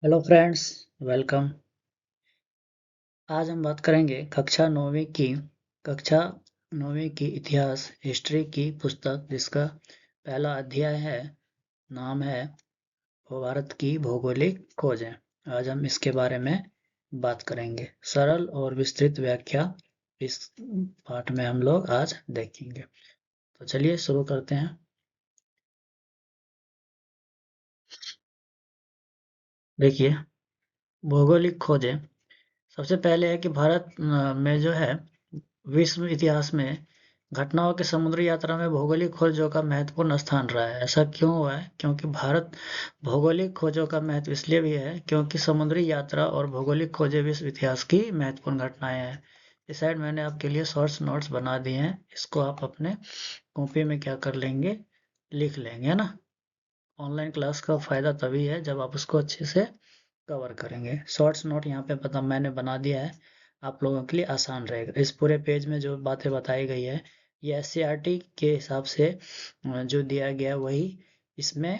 Hello friends, welcome. आज हम बात करेंगे कक्षा नौवीं की इतिहास हिस्ट्री की पुस्तक, जिसका पहला अध्याय है। नाम है भारत की भौगोलिक खोजें। आज हम इसके बारे में बात करेंगे। सरल और विस्तृत व्याख्या इस पाठ में हम लोग आज देखेंगे। तो चलिए शुरू करते हैं। देखिए, भौगोलिक खोजें। सबसे पहले है कि भारत में जो है विश्व इतिहास में घटनाओं की समुद्री यात्रा में भौगोलिक खोजों का महत्वपूर्ण स्थान रहा है। ऐसा क्यों हुआ है? क्योंकि भारत भौगोलिक खोजों का महत्व इसलिए भी है क्योंकि समुद्री यात्रा और भौगोलिक खोजें विश्व इतिहास की महत्वपूर्ण घटनाएं हैं। इस साइड मैंने आपके लिए शॉर्ट्स नोट्स बना दिए हैं। इसको आप अपने कॉपी में क्या कर लेंगे, लिख लेंगे, है ना। ऑनलाइन क्लास का फायदा तभी है जब आप उसको अच्छे से कवर करेंगे। शॉर्ट्स नोट यहाँ पे पता मैंने बना दिया है, आप लोगों के लिए आसान रहेगा। इस पूरे पेज में जो बातें बताई गई है ये एससीईआरटी के हिसाब से जो दिया गया वही इसमें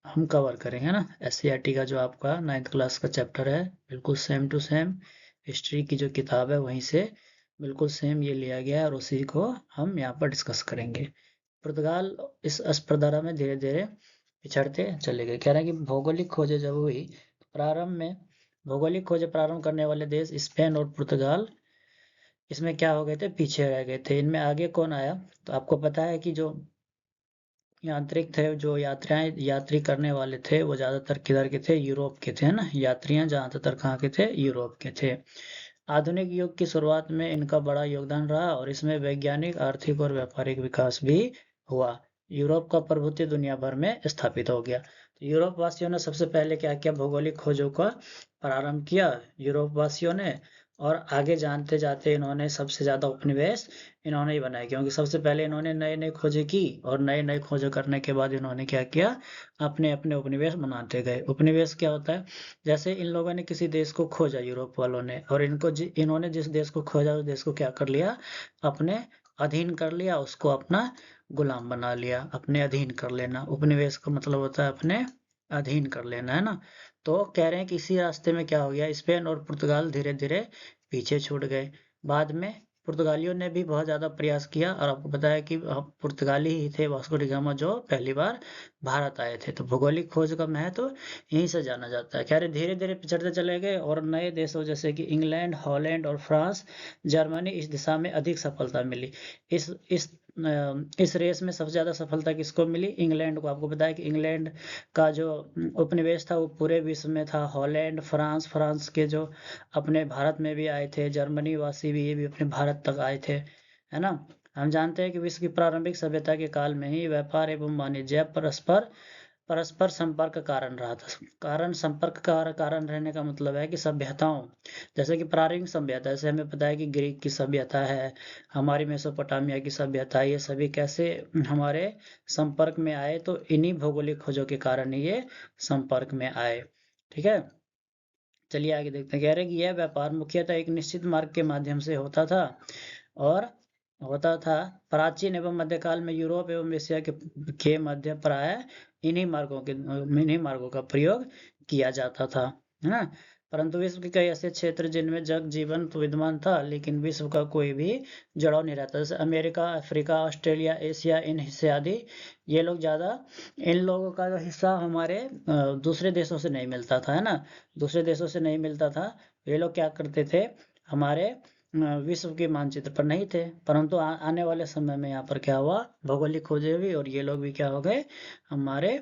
हम कवर करेंगे ना। एससीईआरटी का जो आपका 9th क्लास का चैप्टर है, बिल्कुल सेम टू सेम हिस्ट्री की जो किताब है वहीं से बिल्कुल सेम ये लिया गया है और उसी को हम यहाँ पर डिस्कस करेंगे। पुर्तगाल इस स्पर्धा में धीरे धीरे पिछड़ते चले गए। कह रहे हैं कि भौगोलिक खोजें जब हुई तो प्रारंभ में भौगोलिक खोजें प्रारंभ करने वाले देश स्पेन और पुर्तगाल इसमें क्या हो गए थे, पीछे रह गए थे। इनमें आगे कौन आया? तो आपको पता है कि जो यांत्रिक थे, जो यात्री करने वाले थे वो ज्यादातर किधर के थे? यूरोप के थे, है ना। यात्रियां ज्यादातर कहाँ के थे? यूरोप के थे। आधुनिक युग की शुरुआत में इनका बड़ा योगदान रहा और इसमें वैज्ञानिक, आर्थिक और व्यापारिक विकास भी हुआ। यूरोप का प्रभुत्व दुनिया भर में स्थापित हो गया। तो यूरोप वासियों ने सबसे पहले क्या किया? भौगोलिक खोजों का प्रारंभ किया यूरोप वासियों ने। और आगे जानते जाते इन्होंने सबसे ज्यादा उपनिवेश इन्होंने ही बनाए, क्योंकि सबसे पहले इन्होंने नए नए खोजें की और नए नए खोजें करने के बाद इन्होंने क्या किया? अपने अपने उपनिवेश बनाते गए। उपनिवेश क्या होता है? जैसे इन लोगों ने किसी देश को खोजा, यूरोप वालों ने, और इन्होंने जिस देश को खोजा उस देश को क्या कर लिया? अपने अधीन कर लिया, उसको अपना गुलाम बना लिया। अपने अधीन कर लेना, उपनिवेश का मतलब होता है अपने अधीन कर लेना, है ना। तो कह रहे हैं कि इसी रास्ते में क्या हो गया, स्पेन और पुर्तगाल धीरे धीरे पीछे छूट गए। बाद में पुर्तगालियों ने भी बहुत ज्यादा प्रयास किया और आपको पता है कि पुर्तगाली ही थे वास्को डी गामा जो पहली बार भारत आए थे। तो भौगोलिक खोज का महत्व यहीं से जाना जाता है। कह रहे धीरे धीरे पिछड़ते चले गए और नए देशों जैसे कि इंग्लैंड, हॉलैंड और फ्रांस, जर्मनी इस दिशा में अधिक सफलता मिली। इस रेस में सबसे ज्यादा सफलता किसको मिली? इंग्लैंड को। आपको बताया कि इंग्लैंड का जो उपनिवेश था वो पूरे विश्व में था। हॉलैंड, फ्रांस के जो अपने भारत में भी आए थे, जर्मनी वासी भी ये भी अपने भारत तक आए थे, है ना। हम जानते हैं कि विश्व की प्रारंभिक सभ्यता के काल में ही व्यापार एवं वाणिज्य परस्पर परस्पर संपर्क का कारण रहा था। संपर्क का कारण रहने का मतलब है कि सभ्यताओं, जैसे कि प्रारंभिक सभ्यता, जैसे हमें पता है कि ग्रीक की सभ्यता है, हमारी मेसोपोटामिया की सभ्यता, ये सभी कैसे हमारे संपर्क में आए? तो इन्हीं भौगोलिक खोजों के कारण ये संपर्क में आए। ठीक है, चलिए आगे देखते हैं। कह रहे हैं कि यह व्यापार मुख्यतः एक निश्चित मार्ग के माध्यम से होता था और होता था। प्राचीन एवं मध्यकाल में यूरोप एवं एशिया के मध्य प्राय इन्हीं मार्गों का प्रयोग किया जाता था, है ना। परंतु विश्व के कई ऐसे क्षेत्र जिनमें जीवन तो विद्यमान था लेकिन विश्व का कोई भी जुड़ाव नहीं रहता, जैसे अमेरिका, अफ्रीका, ऑस्ट्रेलिया, एशिया, इन हिस्से आदि, ये लोग ज्यादा, इन लोगों का जो हिस्सा हमारे दूसरे देशों से नहीं मिलता था, है ना। दूसरे देशों से नहीं मिलता था। ये लोग क्या करते थे? हमारे विश्व के मानचित्र पर नहीं थे। परंतु आने वाले समय में यहाँ पर क्या हुआ? भौगोलिक खोजें हुई और ये लोग भी क्या हो गए? हमारे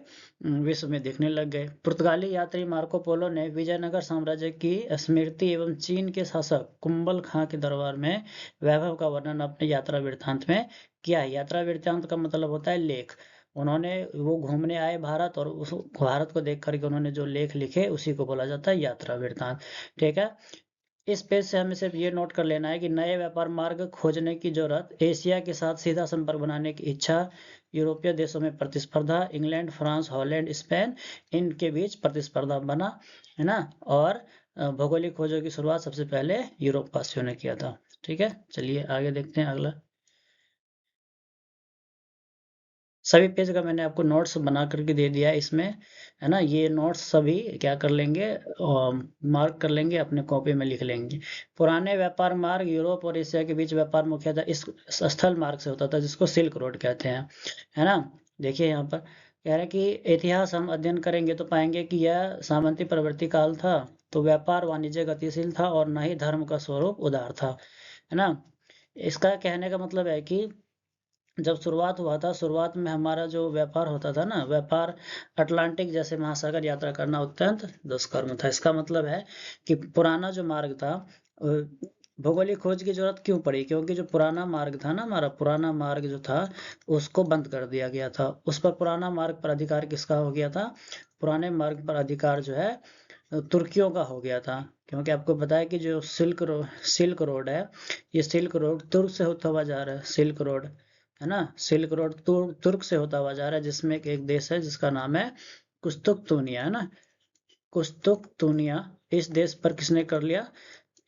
विश्व में दिखने लग गए। पुर्तगाली यात्री मार्को पोलो ने विजयनगर साम्राज्य की स्मृति एवं चीन के शासक कुंभल खां के दरबार में वैभव का वर्णन अपने यात्रा वृत्तांत में किया है। यात्रा वृत्तांत का मतलब होता है लेख। उन्होंने, वो घूमने आए भारत और उस भारत को देख करके उन्होंने जो लेख लिखे उसी को बोला जाता है यात्रा वृत्तांत। ठीक है, इस पेज से हमें सिर्फ ये नोट कर लेना है कि नए व्यापार मार्ग खोजने की जरूरत, एशिया के साथ सीधा संपर्क बनाने की इच्छा, यूरोपीय देशों में प्रतिस्पर्धा, इंग्लैंड, फ्रांस, हॉलैंड, स्पेन, इनके बीच प्रतिस्पर्धा बना, है ना। और भौगोलिक खोजों की शुरुआत सबसे पहले यूरोप वासियों ने किया था। ठीक है, चलिए आगे देखते हैं अगला। सभी पेज का मैंने आपको नोट्स बना करके दे दिया है इसमें, है ना। ये नोट्स सभी क्या कर लेंगे, मार्क कर लेंगे, अपने कॉपी में लिख लेंगे। पुराने व्यापार मार्ग यूरोप और एशिया के बीच व्यापार मुख्यतः इस स्थल मार्ग से होता था, जिसको सिल्क रोड कहते हैं, है ना। देखिए यहाँ पर कह रहे हैं कि इतिहास हम अध्ययन करेंगे तो पाएंगे कि यह सामंती प्रवृत्ति काल था, तो व्यापार वाणिज्य गतिशील था और न ही धर्म का स्वरूप उदार था, है ना। इसका कहने का मतलब है कि जब शुरुआत हुआ था, शुरुआत में हमारा जो व्यापार होता था ना, व्यापार अटलांटिक जैसे महासागर यात्रा करना अत्यंत दुष्कर्म था। इसका मतलब है कि पुराना जो मार्ग था, भौगोलिक खोज की जरूरत क्यों पड़ी, क्योंकि जो पुराना मार्ग था ना, हमारा पुराना मार्ग जो था उसको बंद कर दिया गया था। उस पर पुराना मार्ग पर अधिकार किसका हो गया था, पुराने मार्ग पर अधिकार जो है तुर्कियों का हो गया था। क्योंकि आपको पता है कि जो सिल्क रोड है, ये सिल्क रोड तुर्क से होता हुआ जा रहा है, सिल्क रोड, है ना। सिल्क रोड तुर्क से होता हुआ जा रहा है, जिसमें एक देश है जिसका नाम है कुस्तुकतुनिया, है ना। कुस्तुकतुनिया, इस देश पर किसने कर लिया,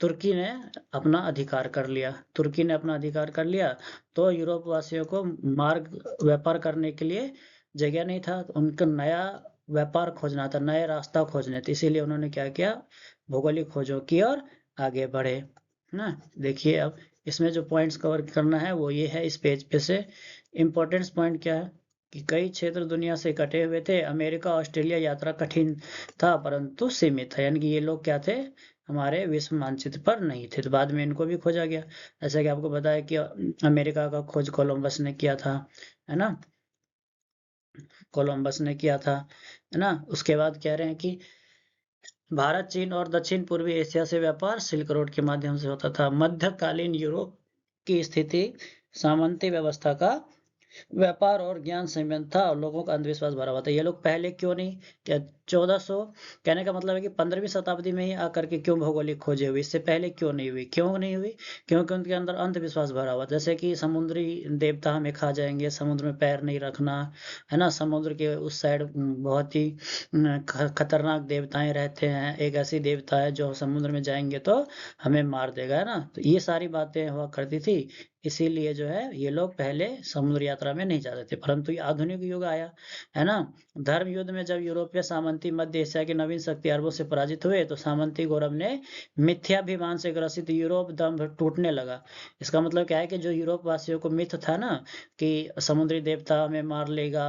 तुर्की ने अपना अधिकार कर लिया, तुर्की ने अपना अधिकार कर लिया। तो यूरोप वासियों को मार्ग व्यापार करने के लिए जगह नहीं था, तो उनको नया व्यापार खोजना था, नए रास्ता खोजने थे, इसीलिए उन्होंने क्या किया, भौगोलिक खोजों की और आगे बढ़े, है ना। देखिए अब इसमें जो पॉइंट्स कवर करना है वो ये है, इस पेज पे से इम्पोर्टेंस पॉइंट क्या है कि कई क्षेत्र दुनिया से कटे हुए थे, अमेरिका ऑस्ट्रेलिया यात्रा कठिन था परंतु सीमित था, यानी कि ये लोग क्या थे, हमारे विश्व मानचित्र पर नहीं थे, तो बाद में इनको भी खोजा गया। जैसा कि आपको बताया कि अमेरिका का खोज कोलंबस ने किया था, है ना, कोलंबस ने किया था, है ना। उसके बाद कह रहे हैं कि भारत, चीन और दक्षिण पूर्वी एशिया से व्यापार सिल्क रोड के माध्यम से होता था। मध्यकालीन यूरोप की स्थिति सामंती व्यवस्था का व्यापार और ज्ञान संबंध था, और लोगों का अंधविश्वास भरा हुआ था। ये लोग पहले क्यों नहीं, क्या 1400, कहने का मतलब है कि 15वीं शताब्दी में ही आकर के क्यों भौगोलिक खोजें हुई, इससे पहले क्यों नहीं हुई, क्यों नहीं हुई, क्योंकि उनके अंदर अंधविश्वास भरा हुआ, जैसे कि समुद्री देवता हमें खा जाएंगे, समुद्र में पैर नहीं रखना, है ना। समुद्र के उस साइड बहुत ही खतरनाक देवताएं रहते हैं, एक ऐसी देवता है जो समुद्र में जाएंगे तो हमें मार देगा, है ना। तो ये सारी बातें हुआ करती थी, इसीलिए जो है ये लोग पहले समुद्र यात्रा में नहीं जाते थे। परंतु ये आधुनिक युग आया, है ना। धर्म युद्ध में जब यूरोपीय सामंती मध्य एशिया की नवीन शक्ति अरबों से पराजित हुए, तो सामंती गौरव ने मिथ्याभिमान से ग्रसित यूरोप दम टूटने लगा। इसका मतलब क्या है कि जो यूरोप वासियों को मिथ था ना कि समुद्री देवता हमें मार लेगा,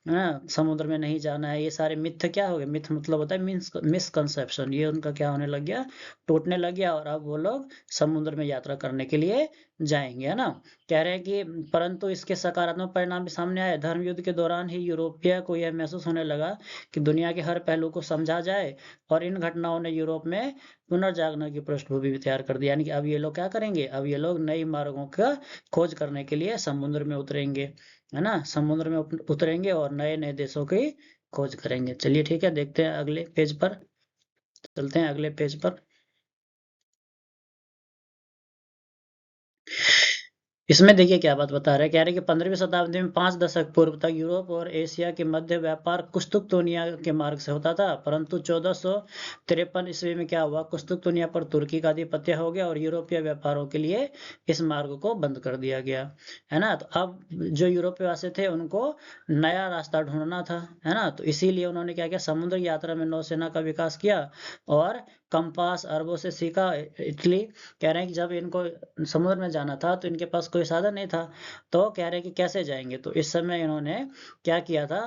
है ना, समुद्र में नहीं जाना है, ये सारे मिथ क्या हो गए, मिथ मतलब होता है मिसकंसेप्शन, ये उनका क्या होने लग गया, टूटने लग गया, और अब वो लोग समुद्र में यात्रा करने के लिए जाएंगे, है ना। कह रहे हैं कि परंतु इसके सकारात्मक परिणाम भी सामने आए। धर्म युद्ध के दौरान ही यूरोपीय को यह महसूस होने लगा कि दुनिया के हर पहलू को समझा जाए, और इन घटनाओं ने यूरोप में पुनर्जागरण की पृष्ठभूमि भी तैयार कर दी। यानी कि अब ये लोग क्या करेंगे, अब ये लोग नई मार्गों का खोज करने के लिए समुद्र में उतरेंगे, है ना, समुद्र में उतरेंगे और नए नए देशों की खोज करेंगे। चलिए ठीक है, देखते हैं अगले पेज पर, चलते हैं अगले पेज पर। इसमें देखिए क्या बात बता रहे हैं, कह रहे हैं कि 15वीं शताब्दी में 5 दशक पूर्व तक यूरोप और एशिया के मध्य व्यापार कुस्तुकतुनिया के मार्ग से होता था, परंतु 1453 ईस्वी में क्या हुआ, कुस्तुकतुनिया पर तुर्की का आधिपत्य हो गया और यूरोपीय व्यापारों के लिए इस मार्ग को बंद कर दिया गया, है ना। तो अब जो यूरोपीय वासी थे उनको नया रास्ता ढूंढना था, है ना। तो इसीलिए उन्होंने क्या किया, समुद्र यात्रा में नौसेना का विकास किया और कंपास अरबों से सीखा। इटली कह रहे हैं कि जब इनको समुद्र में जाना था तो इनके पास कोई साधन नहीं था, तो कह रहे हैं कि कैसे जाएंगे, तो इस समय इन्होंने क्या किया था,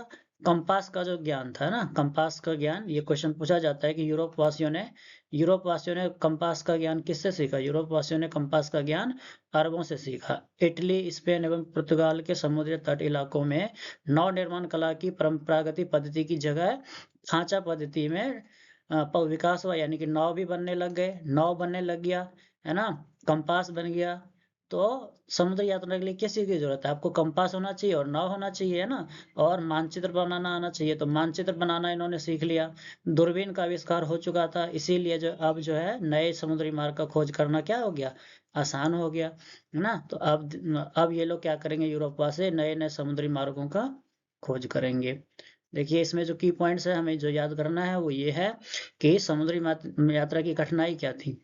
कंपास का जो ज्ञान था ना, कंपास का ज्ञान, ये क्वेश्चन पूछा जाता है कि यूरोप वासियों ने कंपास का ज्ञान किससे सीखा, यूरोप वासियों ने कंपास का ज्ञान अरबों से सीखा। इटली, स्पेन एवं पुर्तगाल के समुद्री तट इलाकों में नव निर्माण कला की परंपरागत पद्धति की जगह खांचा पद्धति में विकास हुआ, यानी कि नाव भी बनने लग गए, नाव बनने लग गया, है ना, कंपास बन गया। तो समुद्र यात्रा के लिए किस चीज की जरूरत है, आपको कंपास होना चाहिए और नाव होना चाहिए, है ना, और मानचित्र बनाना आना चाहिए, तो मानचित्र बनाना इन्होंने सीख लिया। दूरबीन का आविष्कार हो चुका था, इसीलिए जो अब जो है नए समुद्री मार्ग का खोज करना क्या हो गया, आसान हो गया, है ना। तो अब ये लोग क्या करेंगे, यूरोप वासी नए नए समुद्री मार्गों का खोज करेंगे। देखिए इसमें जो की पॉइंट्स है हमें जो याद करना है वो ये है कि समुद्री यात्रा की कठिनाई क्या थी।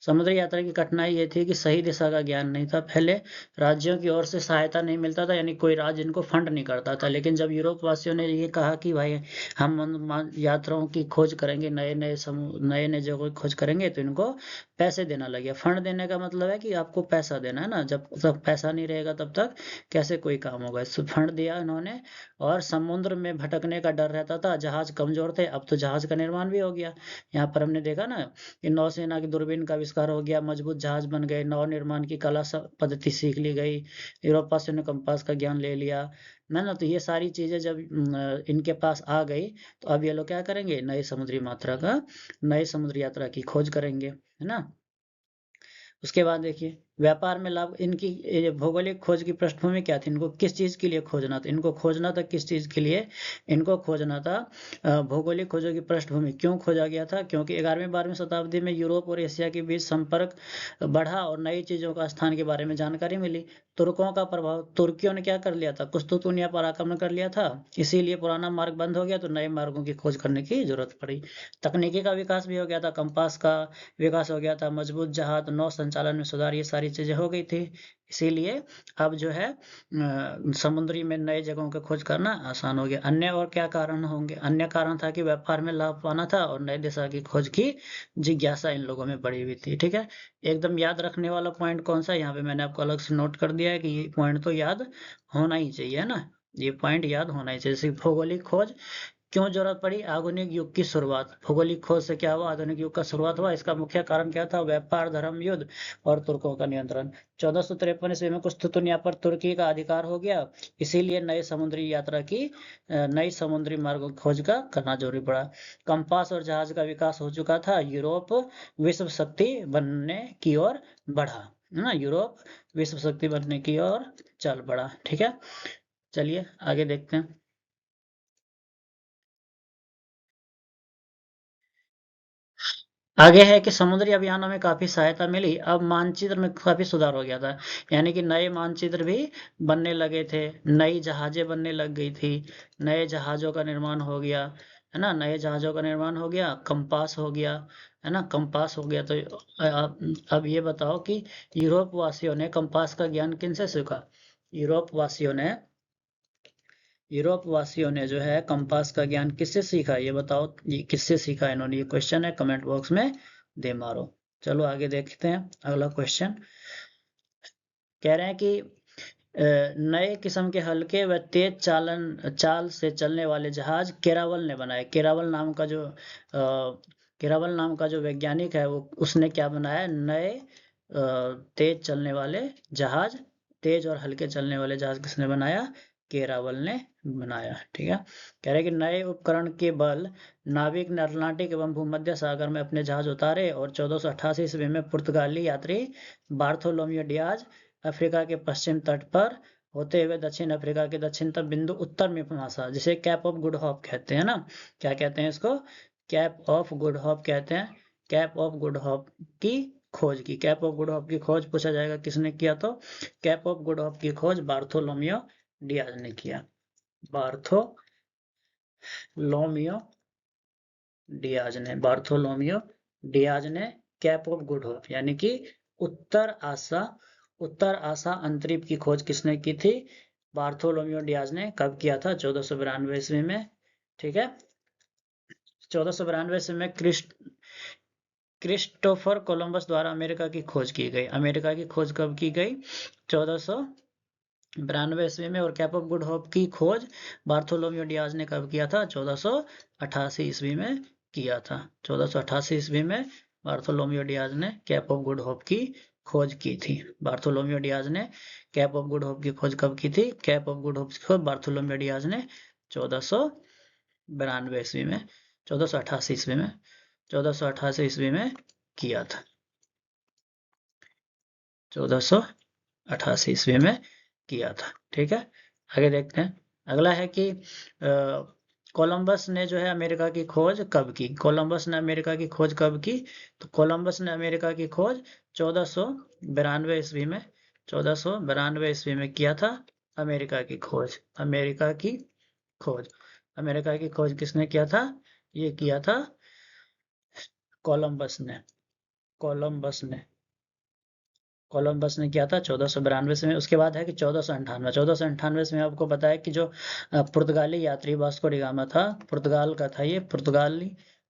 समुद्री यात्रा की कठिनाई ये थी कि सही दिशा का ज्ञान नहीं था। पहले राज्यों की ओर से सहायता नहीं मिलता था, यानी कोई राज्य इनको फंड नहीं करता था। लेकिन जब यूरोप वासियों ने ये कहा कि भाई हम यात्राओं की खोज करेंगे, नए नए जगहों की खोज करेंगे, तो इनको पैसे देना लगे। फंड देने का मतलब है कि आपको पैसा देना है ना, जब तक पैसा नहीं रहेगा तब तक कैसे कोई काम होगा। फंड दिया इन्होंने, और समुद्र में भटकने का डर रहता था, जहाज कमजोर थे। अब तो जहाज का निर्माण भी हो गया। यहाँ पर हमने देखा ना कि नौसेना की दूरबीन का आविष्कार हो गया, मजबूत जहाज बन गए, नौ निर्माण की कला पद्धति सीख ली गई, यूरोपा से ने कंपास का ज्ञान ले लिया, है ना। तो ये सारी चीजें जब इनके पास आ गई, तो अब ये लोग क्या करेंगे, नई समुद्री यात्रा की खोज करेंगे, है ना। उसके बाद देखिए, व्यापार में लाभ। इनकी भौगोलिक खोज की पृष्ठभूमि क्या थी, इनको किस चीज के लिए खोजना था, इनको खोजना था किस चीज के लिए, इनको खोजना था भौगोलिक खोजों की पृष्ठभूमि। क्यों खोजा गया था, क्योंकि 11वीं-12वीं शताब्दी में यूरोप और एशिया के बीच संपर्क बढ़ा और नई चीजों का स्थान के बारे में जानकारी मिली। तुर्कों का प्रभाव, तुर्कियों ने क्या कर लिया था, कुस्तुतुनिया पर आक्रमण कर लिया था, इसीलिए पुराना मार्ग बंद हो गया, तो नए मार्गों की खोज करने की जरूरत पड़ी। तकनीकी का विकास भी हो गया था, कंपास का विकास हो गया था, मजबूत जहाज, नौ संचालन में सुधार, ये सारी चीजें हो गई थी। इसीलिए अब जो है समुद्री में नए जगहों की खोज करना आसान हो गया। अन्य और क्या कारण होंगे, अन्य कारण था कि व्यापार में लाभ पाना था और नए दिशा की खोज की जिज्ञासा इन लोगों में बढ़ी हुई थी। ठीक है, एकदम याद रखने वाला पॉइंट कौन सा है, यहाँ पे मैंने आपको अलग से नोट कर दिया है कि ये पॉइंट तो याद होना ही चाहिए, है ना। ये पॉइंट याद होना ही चाहिए। जैसे भौगोलिक खोज क्यों जरूरत पड़ी, आधुनिक युग की शुरुआत। भौगोलिक खोज से क्या हुआ, आधुनिक युग का शुरुआत हुआ। इसका मुख्य कारण क्या था, व्यापार, धर्म, युद्ध और तुर्कों का नियंत्रण। 1453 ईस्वी में कुस्तुतुनिया पर तुर्की का अधिकार हो गया, इसीलिए नई समुद्री मार्गों की खोज का करना जरूरी पड़ा। कंपास और जहाज का विकास हो चुका था, यूरोप विश्व शक्ति बनने की ओर बढ़ा, है ना। यूरोप विश्व शक्ति बनने की ओर चल पड़ा। ठीक है, चलिए आगे देखते हैं। आगे है कि समुद्री अभियानों में काफी सहायता मिली, अब मानचित्र में काफी सुधार हो गया था। यानी कि नए मानचित्र भी बनने लगे थे, नई जहाजें बनने लग गई थी, नए जहाजों का निर्माण हो गया, है ना। नए जहाजों का निर्माण हो गया, कंपास हो गया, है ना, कंपास हो गया। तो अब ये बताओ कि यूरोप वासियों ने कंपास का ज्ञान किनसे सीखा। यूरोप वासियों ने यूरोप वासियों ने जो है कंपास का ज्ञान किससे सीखा, ये बताओ। ये किससे सीखा इन्होंने, ये क्वेश्चन है, कमेंट बॉक्स में दे मारो। चलो आगे देखते हैं अगला क्वेश्चन। कह रहे हैं कि नए किस्म के हल्के व तेज चाल से चलने वाले जहाज केरावल ने बनाए। केरावल नाम का जो वैज्ञानिक है, वो उसने क्या बनाया, नए तेज चलने वाले जहाज, तेज और हल्के चलने वाले जहाज किसने बनाया, केरावल ने बनाया। ठीक है, कह रहे कि नए उपकरण के बल नाविक ने अटलांटिक एवं भूमध्य सागर में अपने जहाज उतारे, और 1488 ईस्वी में पुर्तगाली यात्री बार्थोलोमियो डियाज अफ्रीका के पश्चिम तट पर होते हुए दक्षिण अफ्रीका के दक्षिणतम बिंदु उत्तर में पहुंचा, जिसे कैप ऑफ गुड होप कहते हैं ना। क्या कहते हैं इसको, कैप ऑफ गुड होप कहते हैं। कैप ऑफ गुड होप की खोज की, कैप ऑफ गुड होप की खोज पूछा जाएगा किसने किया, तो कैप ऑफ गुड होप की खोज बार्थोलोमियो डियाज ने किया। बार्थोलोमियो डियाज ने कैप ऑफ गुड होप यानी कि उत्तर आशा उत्तर आशा अंतरिप की खोज किसने की थी, बार्थोलोमियो डियाज ने। कब किया था, 1492 ईस्वी में। ठीक है, 1492 ईस्वी में क्रिस्टोफर कोलंबस द्वारा अमेरिका की खोज की गई। अमेरिका की खोज कब की गई, 1492 ईस्वी में। और कैप ऑफ गुड होप की खोज बार्थोलोमियो डियाज ने कब किया था, 1488 ईस्वी में किया था। 1488 ईस्वी में बार्थोलोमियो डियाज ने कैप ऑफ गुड होप की खोज की थी। बार्थोलोमियो डियाज ने कैप ऑफ गुड होप की खोज कब की थी, कैप ऑफ गुड होप की खोज बार्थोलोमियो डियाज ने 1492 ईस्वी में, 1488 ईस्वी में, 1488 ईस्वी में किया था। 1488 ईस्वी में किया था। ठीक है, आगे देखते हैं। अगला है कि कोलंबस ने जो है अमेरिका की खोज कब की। कोलंबस ने अमेरिका की खोज कब की, तो कोलंबस ने अमेरिका की खोज 1492 ईस्वी में, 1492 ईस्वी में किया था। अमेरिका की खोज, अमेरिका की खोज, अमेरिका की खोज किसने किया था, ये किया था कोलंबस ने। कोलंबस ने किया था 1492 में। उसके बाद है कि 1498 में आपको पता है कि जो पुर्तगाली यात्री वास्को डी गामा था, पुर्तगाल का था ये,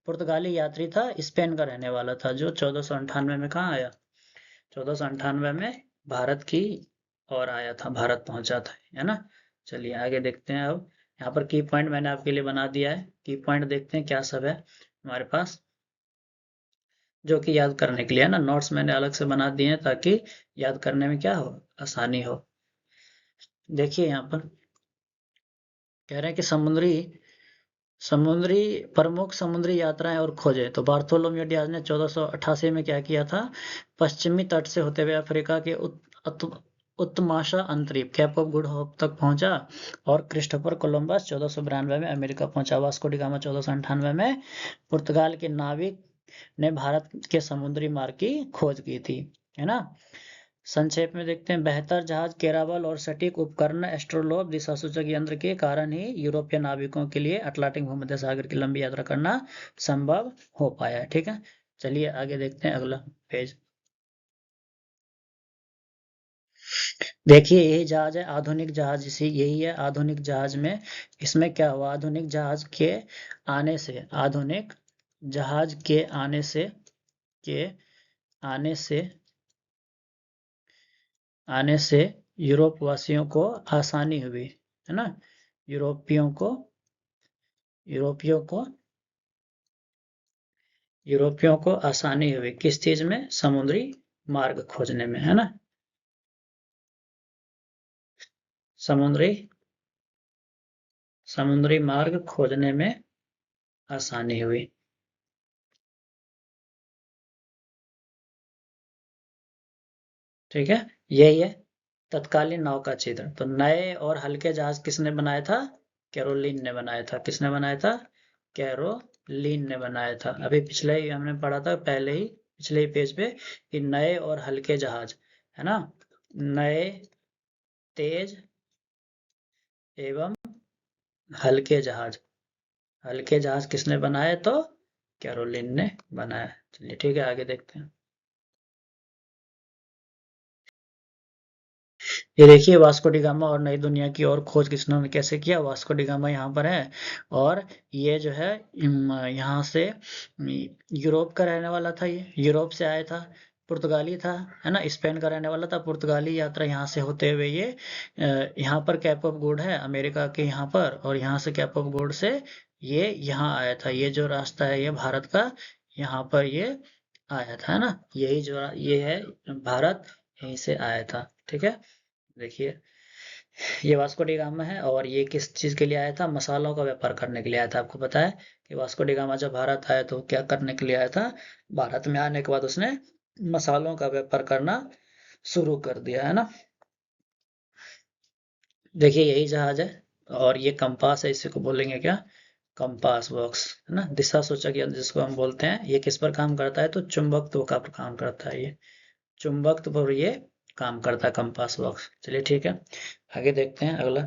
पुर्तगाली यात्री था, स्पेन का रहने वाला था, जो 1498 में कहाँ आया, 1498 में भारत की और आया था, भारत पहुंचा था, है ना। चलिए आगे देखते हैं। अब यहाँ पर की पॉइंट मैंने आपके लिए बना दिया है, की पॉइंट देखते हैं क्या सब है हमारे पास, जो कि याद करने के लिए है ना। नोट्स मैंने अलग से बना दिए हैं ताकि याद करने में क्या हो, आसानी हो। देखिए यहाँ पर कह रहे हैं कि समुद्री प्रमुख समुद्री यात्राएं और खोजें। तो बार्थोलोम्यू डियाज ने 1488 में क्या किया था, पश्चिमी तट से होते हुए अफ्रीका के उत्तमाशा अंतरीप कैप ऑफ गुड होप तक पहुंचा, और क्रिस्टोफर कोलंबस 1492 में अमेरिका पहुंचा। वास्को डी गामा 1498 में पुर्तगाल के नाविक ने भारत के समुद्री मार्ग की खोज की थी, है ना। संक्षेप में देखते हैं, बेहतर जहाज, केरावल और सटीक उपकरण, एस्ट्रोलोब दिशा सूचक यंत्र के कारण ही यूरोपीय नाविकों के लिए अटलांटिक भूमध्य सागर की लंबी यात्रा करना संभव हो पाया। ठीक है, चलिए आगे देखते हैं अगला पेज। देखिए यही जहाज है, आधुनिक जहाज, इसी यही है आधुनिक जहाज में। इसमें क्या हुआ, आधुनिक जहाज के आने से, आधुनिक जहाज के आने से आने से यूरोप वासियों को आसानी हुई, है ना। यूरोपियों को यूरोपियों को यूरोपियों को आसानी हुई किस चीज में, समुद्री मार्ग खोजने में, है ना। समुद्री समुद्री मार्ग खोजने में आसानी हुई। ठीक है, यही है तत्कालीन नाव का चित्र। तो नए और हल्के जहाज किसने बनाया था, कैरोलिन ने बनाया था। किसने बनाया था, कैरोलिन ने बनाया था। अभी पिछले ही हमने पढ़ा था, पहले ही पिछले ही पेज पे, कि नए और हल्के जहाज, है ना, नए, तेज एवं हल्के जहाज किसने बनाए, तो कैरोलिन ने बनाया। चलिए ठीक है, आगे देखते हैं। ये देखिए वास्को डी गामा और नई दुनिया की और खोज किसने कैसे किया। वास्को डी गामा यहाँ पर है, और ये जो है यहाँ से यूरोप का रहने वाला था, ये यूरोप से आया था, पुर्तगाली था, है ना, स्पेन का रहने वाला था। पुर्तगाली यात्रा यहाँ से होते हुए ये यहाँ पर कैप ऑफ गुड है अमेरिका के यहाँ पर, और यहाँ से कैप ऑफ गुड से ये यहाँ आया था। ये जो रास्ता है ये भारत का, यहाँ पर ये आया था, है ना। यही जो ये है भारत, यहीं से आया था। ठीक है, देखिए ये वास्को डी गामा है, और ये किस चीज के लिए आया था, मसालों का व्यापार करने के लिए आया था। आपको पता है कि वास्को डी गामा जब भारत आया तो क्या करने के लिए आया था, भारत में आने के बाद उसने मसालों का व्यापार करना शुरू कर दिया, है ना। देखिए यही जहाज है, और ये कंपास है, इसी को बोलेंगे क्या, कंपास बॉक्स, है ना, दिशा सूचक यंत्र जिसको हम बोलते हैं। ये किस पर काम करता है, तो चुंबकत्व का काम करता है, ये चुंबकत्व पर ये काम करता है कंपास बॉक्स। चलिए ठीक है, आगे देखते हैं अगला।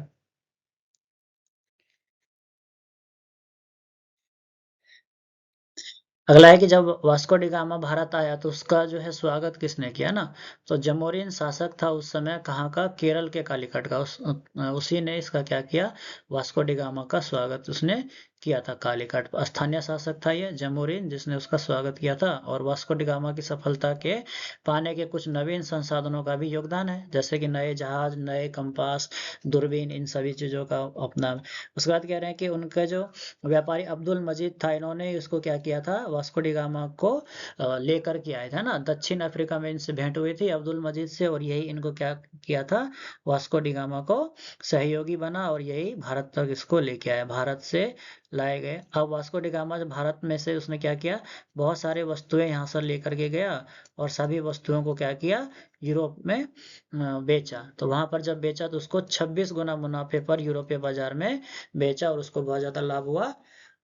अगला है कि जब वास्को डी गामा भारत आया तो उसका जो है स्वागत किसने किया ना। तो जमोरिन शासक था उस समय, कहाँ का, केरल के कालीकट का। उसी ने इसका क्या किया, वास्को डी गामा का स्वागत उसने किया था कालीकट। स्थानीय शासक था ये जमोरिन, जिसने उसका स्वागत किया था। और वास्को डी गामा की सफलता के पाने के कुछ नवीन संसाधनों का भी योगदान है, जैसे कि नए जहाज, नए कंपास, दूरबीन, इन सभी चीजों का अपना। उसके बाद कह रहे हैं कि उनका जो व्यापारी अब्दुल मजीद था, इन्होंने इसको क्या किया था, वास्को डी गामा को लेकर के आए थे ना। दक्षिण अफ्रीका में इनसे भेंट हुई थी अब्दुल मजीद से, और यही इनको क्या किया था, वास्को डी गामा को सहयोगी बना, और यही भारत तक इसको लेके आया, भारत से लाए गए। अब वास्को डी गामा जब भारत में से उसने क्या किया, बहुत सारे वस्तुएं यहाँ से लेकर के गया, और सभी वस्तुओं को क्या किया, यूरोप में बेचा। तो वहां पर जब बेचा तो उसको 26 गुना मुनाफे पर यूरोपीय बाजार में बेचा, और उसको बहुत ज्यादा लाभ हुआ।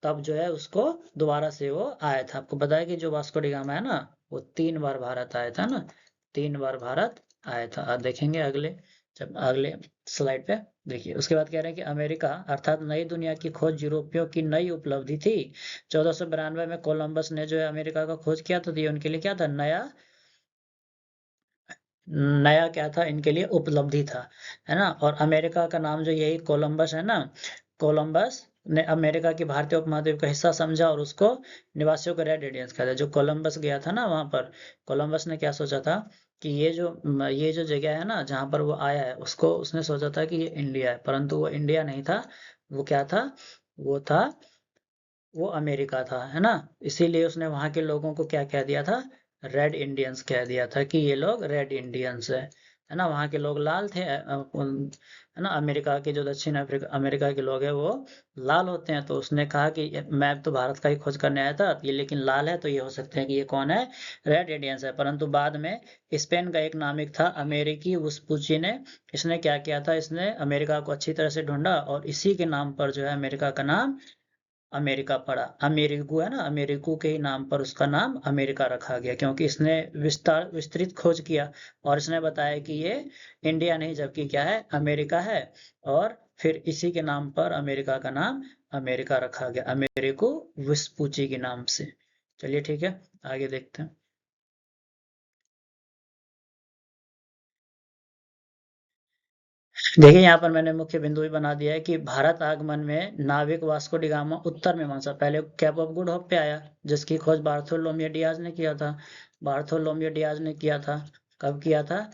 तब जो है उसको दोबारा से वो आया था। आपको बताया कि जो वास्को डी गामा है ना, वो 3 बार भारत आया था ना, 3 बार भारत आया था। देखेंगे अगले जब अगले स्लाइड पे देखिए, उसके बाद कह रहे हैं कि अमेरिका अर्थात नई दुनिया की खोज यूरोपियों की नई उपलब्धि थी। 1492 में कोलंबस ने जो है अमेरिका का खोज किया, तो ये उनके लिए क्या था, नया नया क्या था, इनके लिए उपलब्धि था, है ना। और अमेरिका का नाम जो यही कोलंबस है ना, कोलंबस ने अमेरिका की भारतीय उपमहाद्वीप का हिस्सा समझा और उसको निवासियों को रेड इंडियंस कहते हैं। जो कोलंबस गया था ना वहां पर, कोलंबस ने क्या सोचा था कि ये जो जगह है ना जहां पर वो आया है, उसको उसने सोचा था कि ये इंडिया है, परंतु वो इंडिया नहीं था। वो क्या था, वो था, वो अमेरिका था, है ना। इसीलिए उसने वहां के लोगों को क्या कह दिया था, रेड इंडियंस कह दिया था कि ये लोग रेड इंडियंस है ना। वहां के लोग लाल थे, है ना। अमेरिका के जो दक्षिण अफ्रीका अमेरिका के लोग हैं वो लाल होते हैं। तो उसने कहा कि मैं तो भारत का ही खोज करने आया था, ये लेकिन लाल है, तो ये हो सकते हैं कि ये कौन है, रेड इंडियंस है। परंतु बाद में स्पेन का एक नाविक था अमेरिकी वेस्पुची ने, इसने क्या किया था, इसने अमेरिका को अच्छी तरह से ढूंढा और इसी के नाम पर जो है अमेरिका का नाम अमेरिका पड़ा। अमेरिगू है ना, अमेरिकू के ही नाम पर उसका नाम अमेरिका रखा गया, क्योंकि इसने विस्तृत खोज किया और इसने बताया कि ये इंडिया नहीं जबकि क्या है, अमेरिका है। और फिर इसी के नाम पर अमेरिका का नाम अमेरिका रखा गया, अमेरिको वेस्पुची के नाम से। चलिए ठीक है, आगे देखते हैं। देखिए यहाँ पर मैंने मुख्य बिंदु भी बना दिया है कि भारत आगमन में नाविक वास्को डी गामा उत्तर मीमांसा, पहले कैप ऑफ गुड होप पे आया, जिसकी खोज बार्थोलोमियो डियाज ने किया था। बार्थोलोमियो डियाज ने किया था, कब किया था,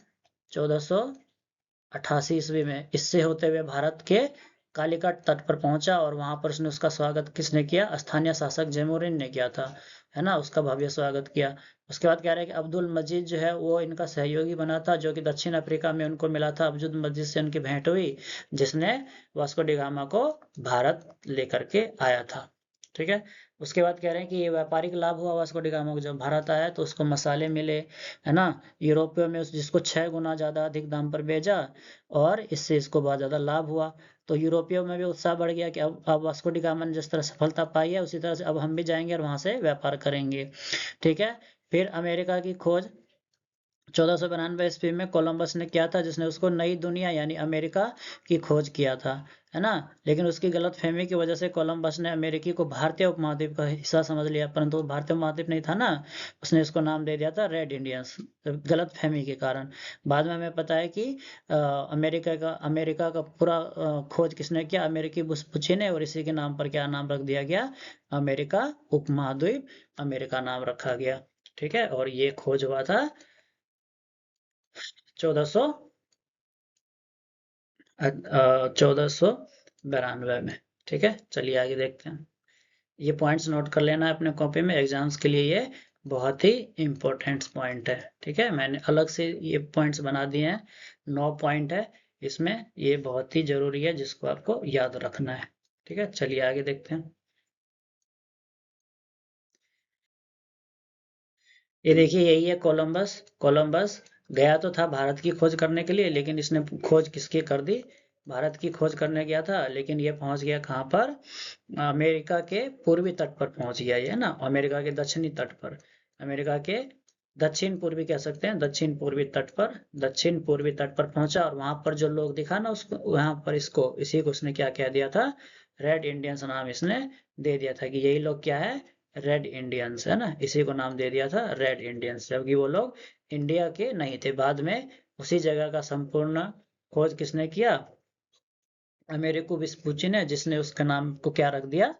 1488 ईस्वी में। इससे होते हुए भारत के कालीकट तट पर पहुंचा और वहां पर उसने उसका स्वागत किसने किया, स्थानीय शासक जैमुरिन ने किया था, है ना, उसका भव्य स्वागत किया। उसके बाद कह रहे हैं कि अब्दुल मजीद जो है वो इनका सहयोगी बना था, जो कि दक्षिण अफ्रीका में उनको मिला था। अब्दुल मजीद से उनकी भेंट हुई, जिसने वास्को डी गामा को भारत लेकर के आया था। ठीक है। उसके बाद कह रहे हैं कि ये व्यापारिक लाभ हुआ वास्को डी गामा को, जब भारत आया तो उसको मसाले मिले, है ना। यूरोपियों में जिसको 6 गुना ज्यादा अधिक दाम पर भेजा, और इससे इसको बहुत ज्यादा लाभ हुआ। तो यूरोपियों में भी उत्साह बढ़ गया कि अब वास्को डी गामा ने जिस तरह सफलता पाई है, उसी तरह से अब हम भी जाएंगे और वहां से व्यापार करेंगे। ठीक है। फिर अमेरिका की खोज 1492 ईस्वी में कोलंबस ने किया था, जिसने उसको नई दुनिया यानी अमेरिका की खोज किया था, है ना। लेकिन उसकी गलतफहमी की वजह से कोलंबस ने अमेरिकी को भारतीय उपमहाद्वीप का हिस्सा समझ लिया, परंतु वो भारतीय उपमहाद्वीप नहीं था ना, उसने उसको नाम दे दिया था रेड इंडियंस, गलतफहमी के कारण। बाद में हमें पता है कि अमेरिका का पूरा खोज किसने किया, अमेरिकी वेस्पुची ने, और इसी के नाम पर क्या नाम रख दिया गया, अमेरिका उपमहाद्वीप, अमेरिका नाम रखा गया। ठीक है। और ये खोज हुआ था 1492 में। ठीक है, चलिए आगे देखते हैं। ये पॉइंट्स नोट कर लेना है अपने कॉपी में, एग्जाम्स के लिए ये बहुत ही इंपॉर्टेंट पॉइंट है। ठीक है, मैंने अलग से ये पॉइंट्स बना दिए हैं, 9 पॉइंट है इसमें, ये बहुत ही जरूरी है जिसको आपको याद रखना है। ठीक है, चलिए आगे देखते हैं। ये देखिए, यही है कोलंबस। कोलंबस गया तो था भारत की खोज करने के लिए, लेकिन इसने खोज किसकी कर दी, भारत की खोज करने गया था, लेकिन ये पहुंच गया कहाँ पर, अमेरिका के पूर्वी तट पर पहुंच गया, ये ना, अमेरिका के दक्षिणी तट पर, अमेरिका के दक्षिण पूर्वी कह सकते हैं, दक्षिण पूर्वी तट पर, दक्षिण पूर्वी तट पर पहुंचा। और वहां पर जो लोग दिखा ना उसको, वहां पर इसको, इसी को उसने क्या कह दिया था, रेड इंडियंस नाम इसने दे दिया था, कि यही लोग क्या है, रेड इंडियंस, है ना। इसी को नाम दे दिया था रेड इंडियंस, जबकि वो लोग इंडिया के नहीं थे। बाद में उसी जगह का संपूर्ण खोज किसने किया, अमेरिको वेस्पुची ने, जिसने उसके नाम को क्या रख दिया,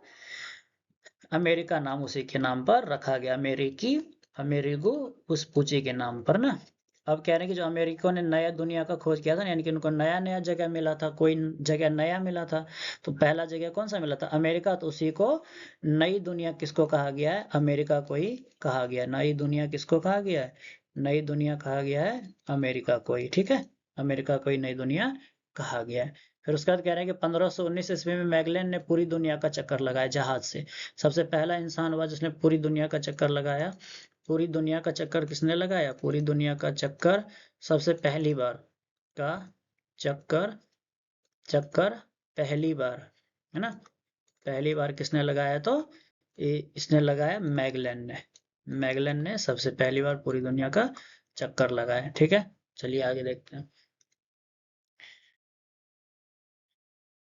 अमेरिका नाम उसी के नाम पर रखा गया, अमेरिकी, अमेरिगो वेस्पुची के नाम पर ना। अब कह रहे हैं कि जो अमेरिका ने नया दुनिया का खोज किया था ना, यानी कि उनको नया नया जगह मिला था, कोई जगह नया मिला था। तो पहला जगह कौन सा मिला था, अमेरिका, तो उसी को नई दुनिया किसको कहा गया है, अमेरिका को ही कहा गया है। नई दुनिया किसको कहा गया है, नई दुनिया कहा गया है अमेरिका को ही। ठीक है, अमेरिका को ही नई दुनिया कहा गया है। फिर उसके बाद कह रहे हैं कि 1519 ईस्वी में मैगलेन ने पूरी दुनिया का चक्कर लगाया जहाज से। सबसे पहला इंसान हुआ जिसने पूरी दुनिया का चक्कर लगाया। पूरी दुनिया का चक्कर किसने लगाया, पूरी दुनिया का चक्कर सबसे पहली बार का चक्कर, चक्कर पहली बार, है ना, पहली बार किसने लगाया, तो इसने लगाया मैगलेन ने, मैगलेन ने सबसे पहली बार पूरी दुनिया का चक्कर लगाया। ठीक है, चलिए आगे देखते हैं।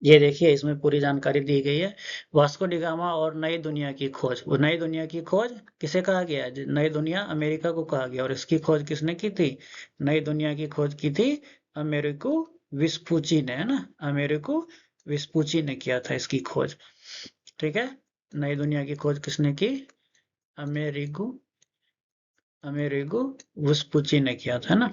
ये देखिए इसमें पूरी जानकारी दी गई है। वास्को डी गामा और नई दुनिया की खोज, वो नई दुनिया की खोज किसे कहा गया है? नई दुनिया अमेरिका को कहा गया, और इसकी खोज किसने की थी? नई दुनिया की खोज की थी अमेरिको विस्पूची ने, है ना, अमेरिको विस्पूची ने किया था इसकी खोज। ठीक है, नई दुनिया की खोज किसने की? अमेरिगो अमेरिगो विस्पूची ने किया था ना।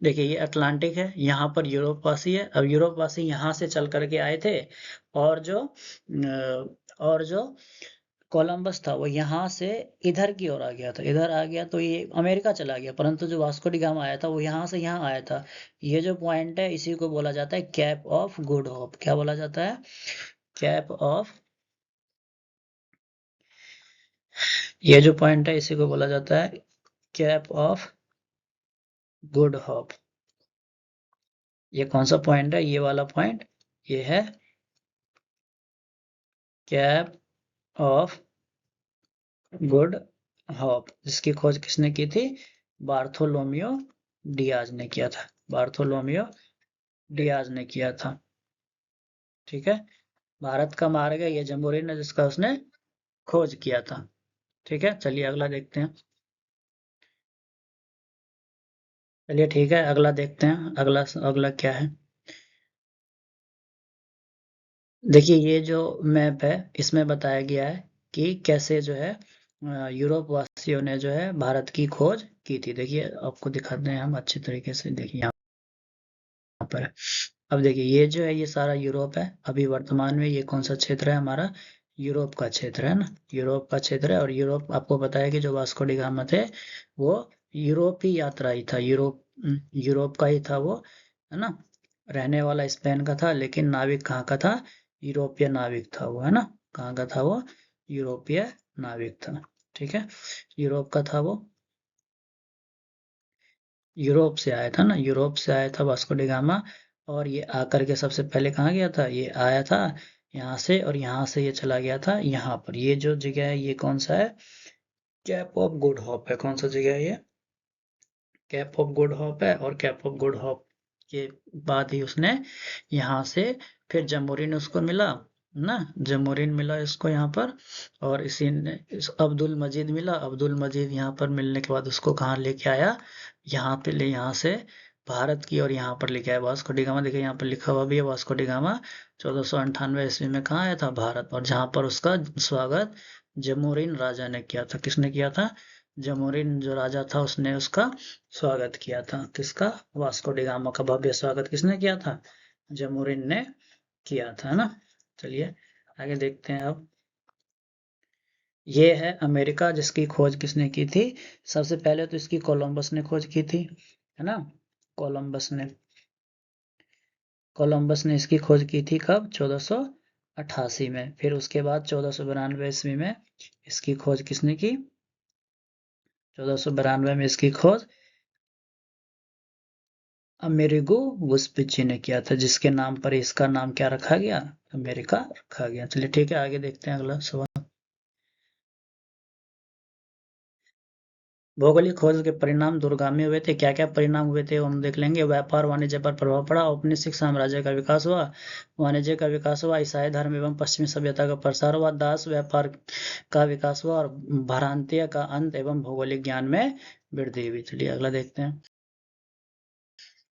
देखिए ये अटलांटिक है, यहाँ पर यूरोपवासी है। अब यूरोपवासी यहाँ से चल करके आए थे, और जो कोलंबस था वो यहाँ से इधर की ओर आ गया था, इधर आ गया तो ये अमेरिका चला गया। परंतु जो वास्को डी गामा आया था वो यहाँ से यहाँ आया था। ये जो पॉइंट है इसी को बोला जाता है कैप ऑफ गुड होप। क्या बोला जाता है? कैप ऑफ, ये जो पॉइंट है इसी को बोला जाता है कैप ऑफ गुड होप। ये कौन सा पॉइंट है? ये वाला पॉइंट, ये है कैप ऑफ गुड होप, जिसकी खोज किसने की थी? बार्थोलोमियो डियाज ने किया था। बार्थोलोमियो डियाज ने किया था। ठीक है, भारत का मार्ग है ये जम्बूरी ने, जिसका उसने खोज किया था। ठीक है, चलिए अगला देखते हैं। चलिए ठीक है, अगला देखते हैं। अगला अगला क्या है? देखिए ये जो मैप है इसमें बताया गया है कि कैसे जो है यूरोप वासियों ने जो है भारत की खोज की थी। देखिए आपको दिखाते हैं हम अच्छी तरीके से। देखिए यहाँ पर है। अब देखिए ये जो है ये सारा यूरोप है। अभी वर्तमान में ये कौन सा क्षेत्र है? हमारा यूरोप का क्षेत्र है ना, यूरोप का क्षेत्र है। और यूरोप आपको पता है कि जो वास्को डी गामा थे वो यूरोप ही यात्रा ही था, यूरोप का ही था वो, है ना। रहने वाला स्पेन का था, लेकिन नाविक कहाँ का था? यूरोपीय नाविक था वो, है ना। कहाँ का था वो? यूरोपीय नाविक था। ठीक है, यूरोप का था वो, यूरोप से आया था ना, यूरोप से आया था वास्को डी गामा। और ये आकर के सबसे पहले कहाँ गया था? ये आया था यहाँ से, और यहाँ से ये चला गया था यहाँ पर। ये जो जगह है ये कौन सा है? कैप ऑफ गुड होप है। कौन सा जगह है ये? कैप ऑफ गुड होप है। और कैप ऑफ गुड होप के बाद ही उसने यहाँ से फिर जमोरिन उसको मिला ना, जमोरिन मिला इसको यहाँ पर। और इसी ने अब्दुल मजीद मिला, अब्दुल मजीद यहाँ पर मिलने के बाद उसको कहाँ लेके आया? यहाँ पे ले, यहाँ से भारत की, और यहाँ पर लेके आया वास्को डी गामा। देखिए यहाँ पर लिखा हुआ भी है वास्को डी गामा 1498 ईस्वी में कहाँ आया था? भारत। और जहाँ पर उसका स्वागत जमोरिन राजा ने किया था। किसने किया था? जमोरिन जो राजा था उसने उसका स्वागत किया था। किसका? वास्को डी गामा का भव्य स्वागत किसने किया था? जमोरिन ने किया था ना। चलिए आगे देखते हैं अब। ये है अमेरिका, जिसकी खोज किसने की थी? सबसे पहले तो इसकी कोलंबस ने खोज की थी, है ना। कोलंबस ने कोलंबस ने इसकी खोज की थी कब? 1488 में। फिर उसके बाद 1492 ईस्वी में इसकी खोज किसने की? 1492 में इसकी खोज अमेरिगो वेस्पुची ने किया था, जिसके नाम पर इसका नाम क्या रखा गया? अमेरिका रखा गया। चलिए ठीक है, आगे देखते हैं अगला सवाल। भौगोलिक खोज के परिणाम दूरगामी हुए थे। क्या क्या परिणाम हुए थे वो हम देख लेंगे। व्यापार वाणिज्य पर प्रभाव पड़ा, औपनिवेशिक साम्राज्य का विकास हुआ, वाणिज्य का विकास हुआ, ईसाई धर्म एवं पश्चिमी सभ्यता का प्रसार हुआ, दास व्यापार का विकास हुआ, और भारांतीय का अंत एवं भौगोलिक ज्ञान में वृद्धि हुई। चलिए अगला देखते हैं।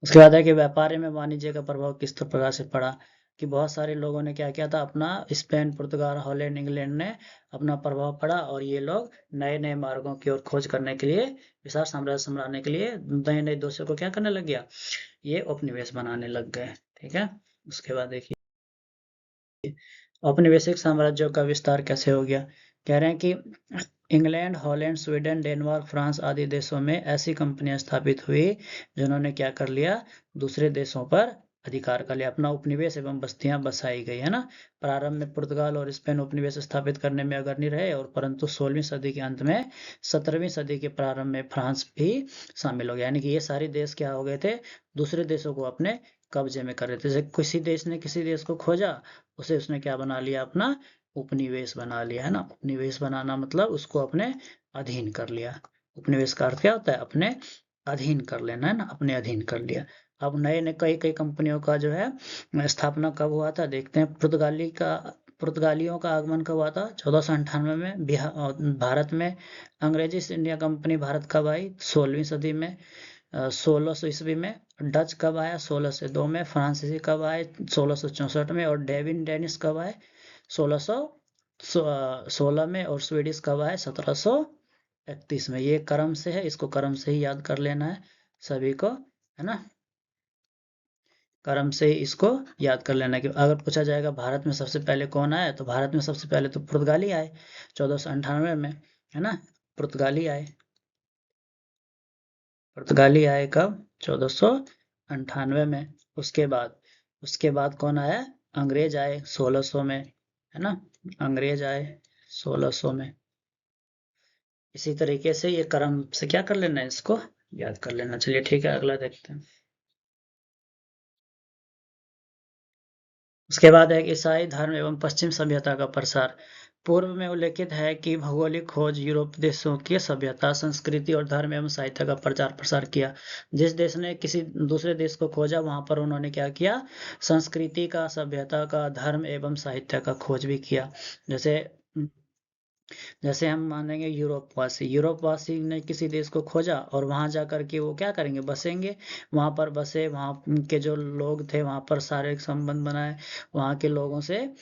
उसके बाद है कि व्यापार में वाणिज्य का प्रभाव किस प्रकार से पड़ा। कि बहुत सारे लोगों ने क्या किया था, अपना स्पेन, पुर्तगाल, हॉलैंड, इंग्लैंड ने अपना प्रभाव पड़ा, और ये लोग नए नए मार्गों की ओर खोज करने के लिए, विशाल साम्राज्य संभालने के लिए नए नए देशों को क्या करने लग गया? ये उपनिवेश बनाने लग गए। ठीक है, उसके बाद देखिए औपनिवेशिक साम्राज्यों का विस्तार कैसे हो गया। कह रहे हैं कि England, Holland, Sweden, Denmark, France आदि देशों में ऐसी कंपनियां स्थापित हुई जिन्होंने क्या कर लिया? दूसरे देशों पर अधिकार कर लिया, अपना उपनिवेश एवं बस्तियां बसाई गई, है ना। प्रारंभ में पुर्तगाल और स्पेन उपनिवेश स्थापित करने में अग्रणी रहे, और परंतु 16वीं सदी के अंत में 17वीं सदी के प्रारंभ में फ्रांस भी शामिल हो गया। यानी कि ये सारे देश क्या हो गए थे? दूसरे देशों को अपने कब्जे में कर रहे थे। जैसे किसी देश ने किसी देश को खोजा, उसे उसने क्या बना लिया? अपना उपनिवेश बना लिया, है ना। उपनिवेश बनाना मतलब उसको अपने अधीन कर लिया। उपनिवेश का अर्थ क्या होता है? अपने अधीन कर लेना, है ना, अपने अधीन कर लिया। अब नए नए कई कई कंपनियों का जो है स्थापना कब हुआ था देखते हैं। पुर्तगालियों का आगमन कब हुआ था? 1498 में। भारत में अंग्रेजी ईस्ट इंडिया कंपनी भारत कब आई? 16वीं सदी में, 1600 ईस्वी में। डच कब आया? 1602 में। फ्रांसीसी कब आए? 1664 में। और डेनिश कब आए? 1616 में। और स्वीडिश कब आए? 1731 में। ये क्रम से है, इसको क्रम से ही याद कर लेना है सभी को, है ना। क्रम से ही इसको याद कर लेना कि अगर पूछा जाएगा भारत में सबसे पहले कौन आया, तो भारत में सबसे पहले तो पुर्तगाली आए 1498 में, है ना। पुर्तगाली आए। पुर्तगाली आए कब? 1498 में। उसके बाद कौन आया? अंग्रेज आए 1600 में, है ना। अंग्रेज आए 1600 में। इसी तरीके से ये क्रम से क्या कर लेना है, इसको याद कर लेना। चलिए ठीक है, अगला देखते हैं। उसके बाद है ईसाई धर्म एवं पश्चिम सभ्यता का प्रसार। पूर्व में उल्लेखित है कि भौगोलिक खोज यूरोप देशों की सभ्यता, संस्कृति और धर्म एवं साहित्य का प्रचार प्रसार किया। जिस देश ने किसी दूसरे देश को खोजा, वहां पर उन्होंने क्या किया? संस्कृति का, सभ्यता का, धर्म एवं साहित्य का खोज भी किया। जैसे जैसे हम मानेंगे यूरोपवासी ने किसी देश को खोजा और वहां जाकर के वो क्या करेंगे? बसेंगे। वहां पर बसे, वहां के जो लोग थे वहां पर शारीरिक संबंध बनाए, वहां के लोगों से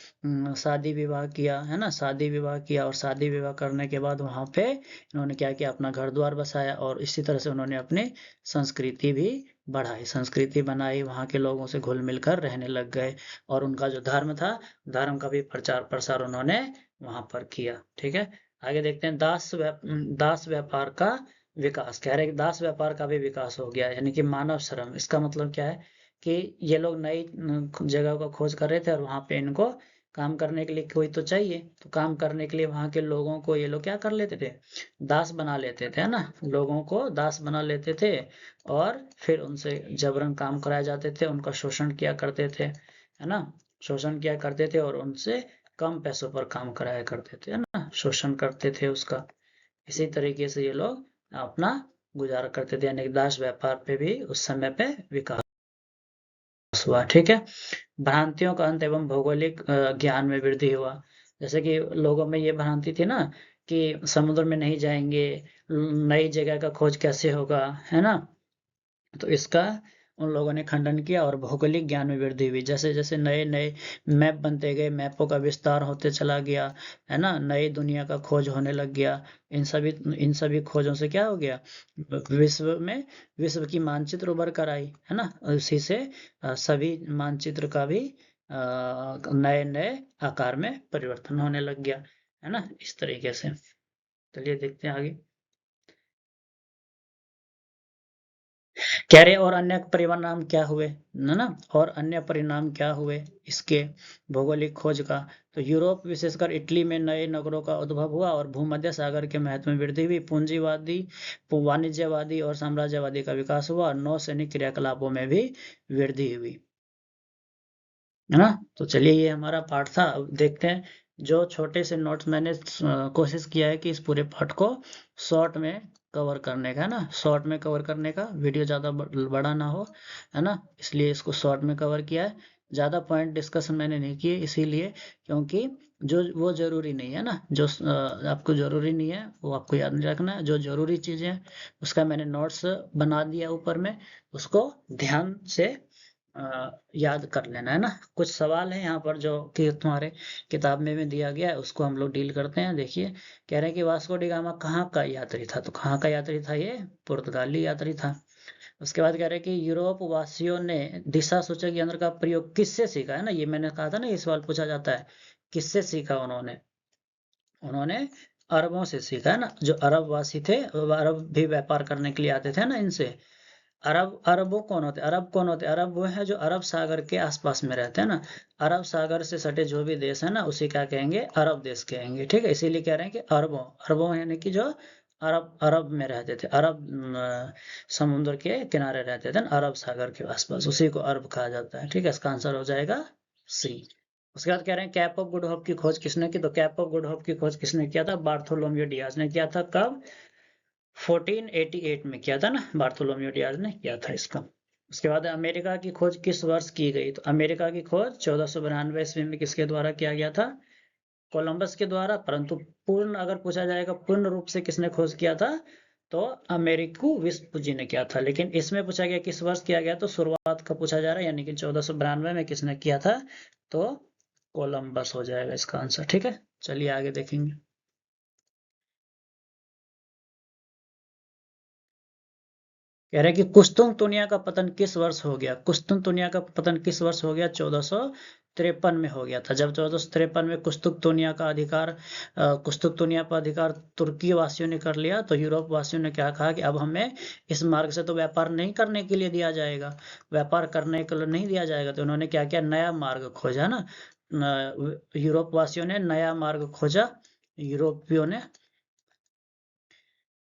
शादी विवाह किया, है ना। शादी विवाह किया, और शादी विवाह करने के बाद वहां पे इन्होंने क्या किया? अपना घर द्वार बसाया, और इसी तरह से उन्होंने अपनी संस्कृति भी बढ़ाई, संस्कृति बनाई, वहां के लोगों से घुल मिलकर रहने लग गए। और उनका जो धर्म था, धर्म का भी प्रचार प्रसार उन्होंने वहां पर किया। ठीक है, आगे देखते हैं। दास व्यापार का विकास। कह रहे हैं कि दास व्यापार का भी विकास हो गया, यानी कि मानव श्रम। इसका मतलब क्या है कि ये लोग नई जगह का खोज कर रहे थे, और वहां पे इनको काम करने के लिए कोई तो चाहिए। तो काम करने के लिए वहां के लोगों को ये लोग क्या कर लेते थे? दास बना लेते थे, है ना। लोगों को दास बना लेते थे, और फिर उनसे जबरन काम कराए जाते थे, उनका शोषण किया करते थे, है ना। शोषण किया करते थे, और उनसे कम पैसों पर काम कराया करते थे, है ना। शोषण करते थे उसका। इसी तरीके से ये लोग अपना गुजारा करते थे, यानी कि दास व्यापार पे भी उस समय पे विकास हुआ। ठीक है, भ्रांतियों का अंत एवं भौगोलिक ज्ञान में वृद्धि हुआ। जैसे कि लोगों में ये भ्रांति थी ना कि समुद्र में नहीं जाएंगे, नई जगह का खोज कैसे होगा, है ना। तो इसका उन लोगों ने खंडन किया, और भौगोलिक ज्ञान में वृद्धि हुई। जैसे जैसे नए नए मैप बनते गए, मैपों का विस्तार होते चला गया, है ना। नई दुनिया का खोज होने लग गया। इन सभी खोजों से क्या हो गया? विश्व की मानचित्र उभर कर आई, है ना। उसी से सभी मानचित्र का भी नए नए आकार में परिवर्तन होने लग गया, है ना। इस तरीके से चलिए देखते हैं आगे। कह रहे और अन्य परिणाम क्या हुए, है ना। और अन्य परिणाम क्या हुए इसके भौगोलिक खोज का? तो यूरोप, विशेषकर इटली में नए नगरों का उद्भव हुआ, और भूमध्य सागर के महत्व में वृद्धि हुई। पूंजीवादी, वाणिज्यवादी और साम्राज्यवादी का विकास हुआ, और नौसैनिक क्रियाकलापों में भी वृद्धि हुई, है ना। तो चलिए, ये हमारा पाठ था। अब देखते हैं, जो छोटे से नोट्स मैंने कोशिश किया है कि इस पूरे पाठ को शॉर्ट में कवर करने का, है ना। शॉर्ट में कवर करने का, वीडियो ज़्यादा बड़ा ना हो, है ना। इसलिए इसको शॉर्ट में कवर किया है। ज़्यादा पॉइंट डिस्कशन मैंने नहीं किए, इसीलिए क्योंकि जो वो जरूरी नहीं है ना, जो आपको जरूरी नहीं है वो आपको याद नहीं रखना है। जो जरूरी चीज़ें हैं उसका मैंने नोट्स बना दिया ऊपर में, उसको ध्यान से याद कर लेना, है ना। कुछ सवाल है यहाँ पर जो कि तुम्हारे किताब में दिया गया है, उसको हम लोग डील करते हैं। देखिए, कह रहे हैं कि वास्को डी गामा कहाँ का यात्री था? तो कहाँ का यात्री था? ये पुर्तगाली यात्री था। उसके बाद कह रहे हैं कि यूरोप वासियों ने दिशा सूचक यंत्र का प्रयोग किससे सीखा, है ना। ये मैंने कहा था ना, ये सवाल पूछा जाता है, किससे सीखा उन्होंने? उन्होंने अरबों से सीखा, है ना। जो अरब वासी थे, अरब भी व्यापार करने के लिए आते थे ना इनसे। अरब कौन होते? अरब वो है जो अरब सागर के आसपास में रहते हैं ना। अरब सागर से सटे जो भी देश है ना, उसे क्या कहेंगे? अरब देश कहेंगे। ठीक है, इसीलिए कह रहे हैं कि अरबों अरबों यानी कि जो अरब अरब में रहते थे, अरब समुद्र के किनारे रहते थे ना, अरब सागर के आसपास, उसी को अरब कहा जाता है। ठीक है, इसका आंसर हो जाएगा सी। उसके बाद कह रहे हैं कैप ऑफ गुड होप की खोज किसने की? तो कैप ऑफ गुड होप की खोज किसने किया था? बार्थोलोम्यू डियाज ने किया था। कब? 1488 में किया था ना, बार्थोलोम्यू डियाज ने किया था इसका। उसके बाद अमेरिका की खोज किस वर्ष की गई? तो अमेरिका की खोज 1492 ईस्वी में किसके द्वारा किया गया था? कोलंबस के द्वारा। परंतु पूर्ण अगर पूछा जाएगा पूर्ण रूप से किसने खोज किया था, तो अमेरिको वेस्पुजी ने किया था। लेकिन इसमें पूछा गया किस वर्ष किया गया, तो शुरुआत का पूछा जा रहा है, यानी कि 1492 में किसने किया था, तो कोलंबस हो जाएगा इसका आंसर। ठीक है, चलिए आगे देखेंगे। कह रहे हैं कि कुस्तुनतुनिया का पतन किस वर्ष हो गया? कुस्तुनतुनिया का पतन किस वर्ष हो गया? 1453 में हो गया था, जब 1453 में कुस्तुनतुनिया का अधिकार कुस्तुनतुनिया पर अधिकार तुर्की वासियों ने कर लिया, तो यूरोप वासियों ने क्या कहा कि अब हमें इस मार्ग से तो व्यापार नहीं करने के लिए दिया जाएगा, व्यापार करने के लिए नहीं दिया जाएगा। तो उन्होंने क्या किया, नया मार्ग खोजा ना। यूरोप वासियों ने नया मार्ग खोजा, यूरोपियों ने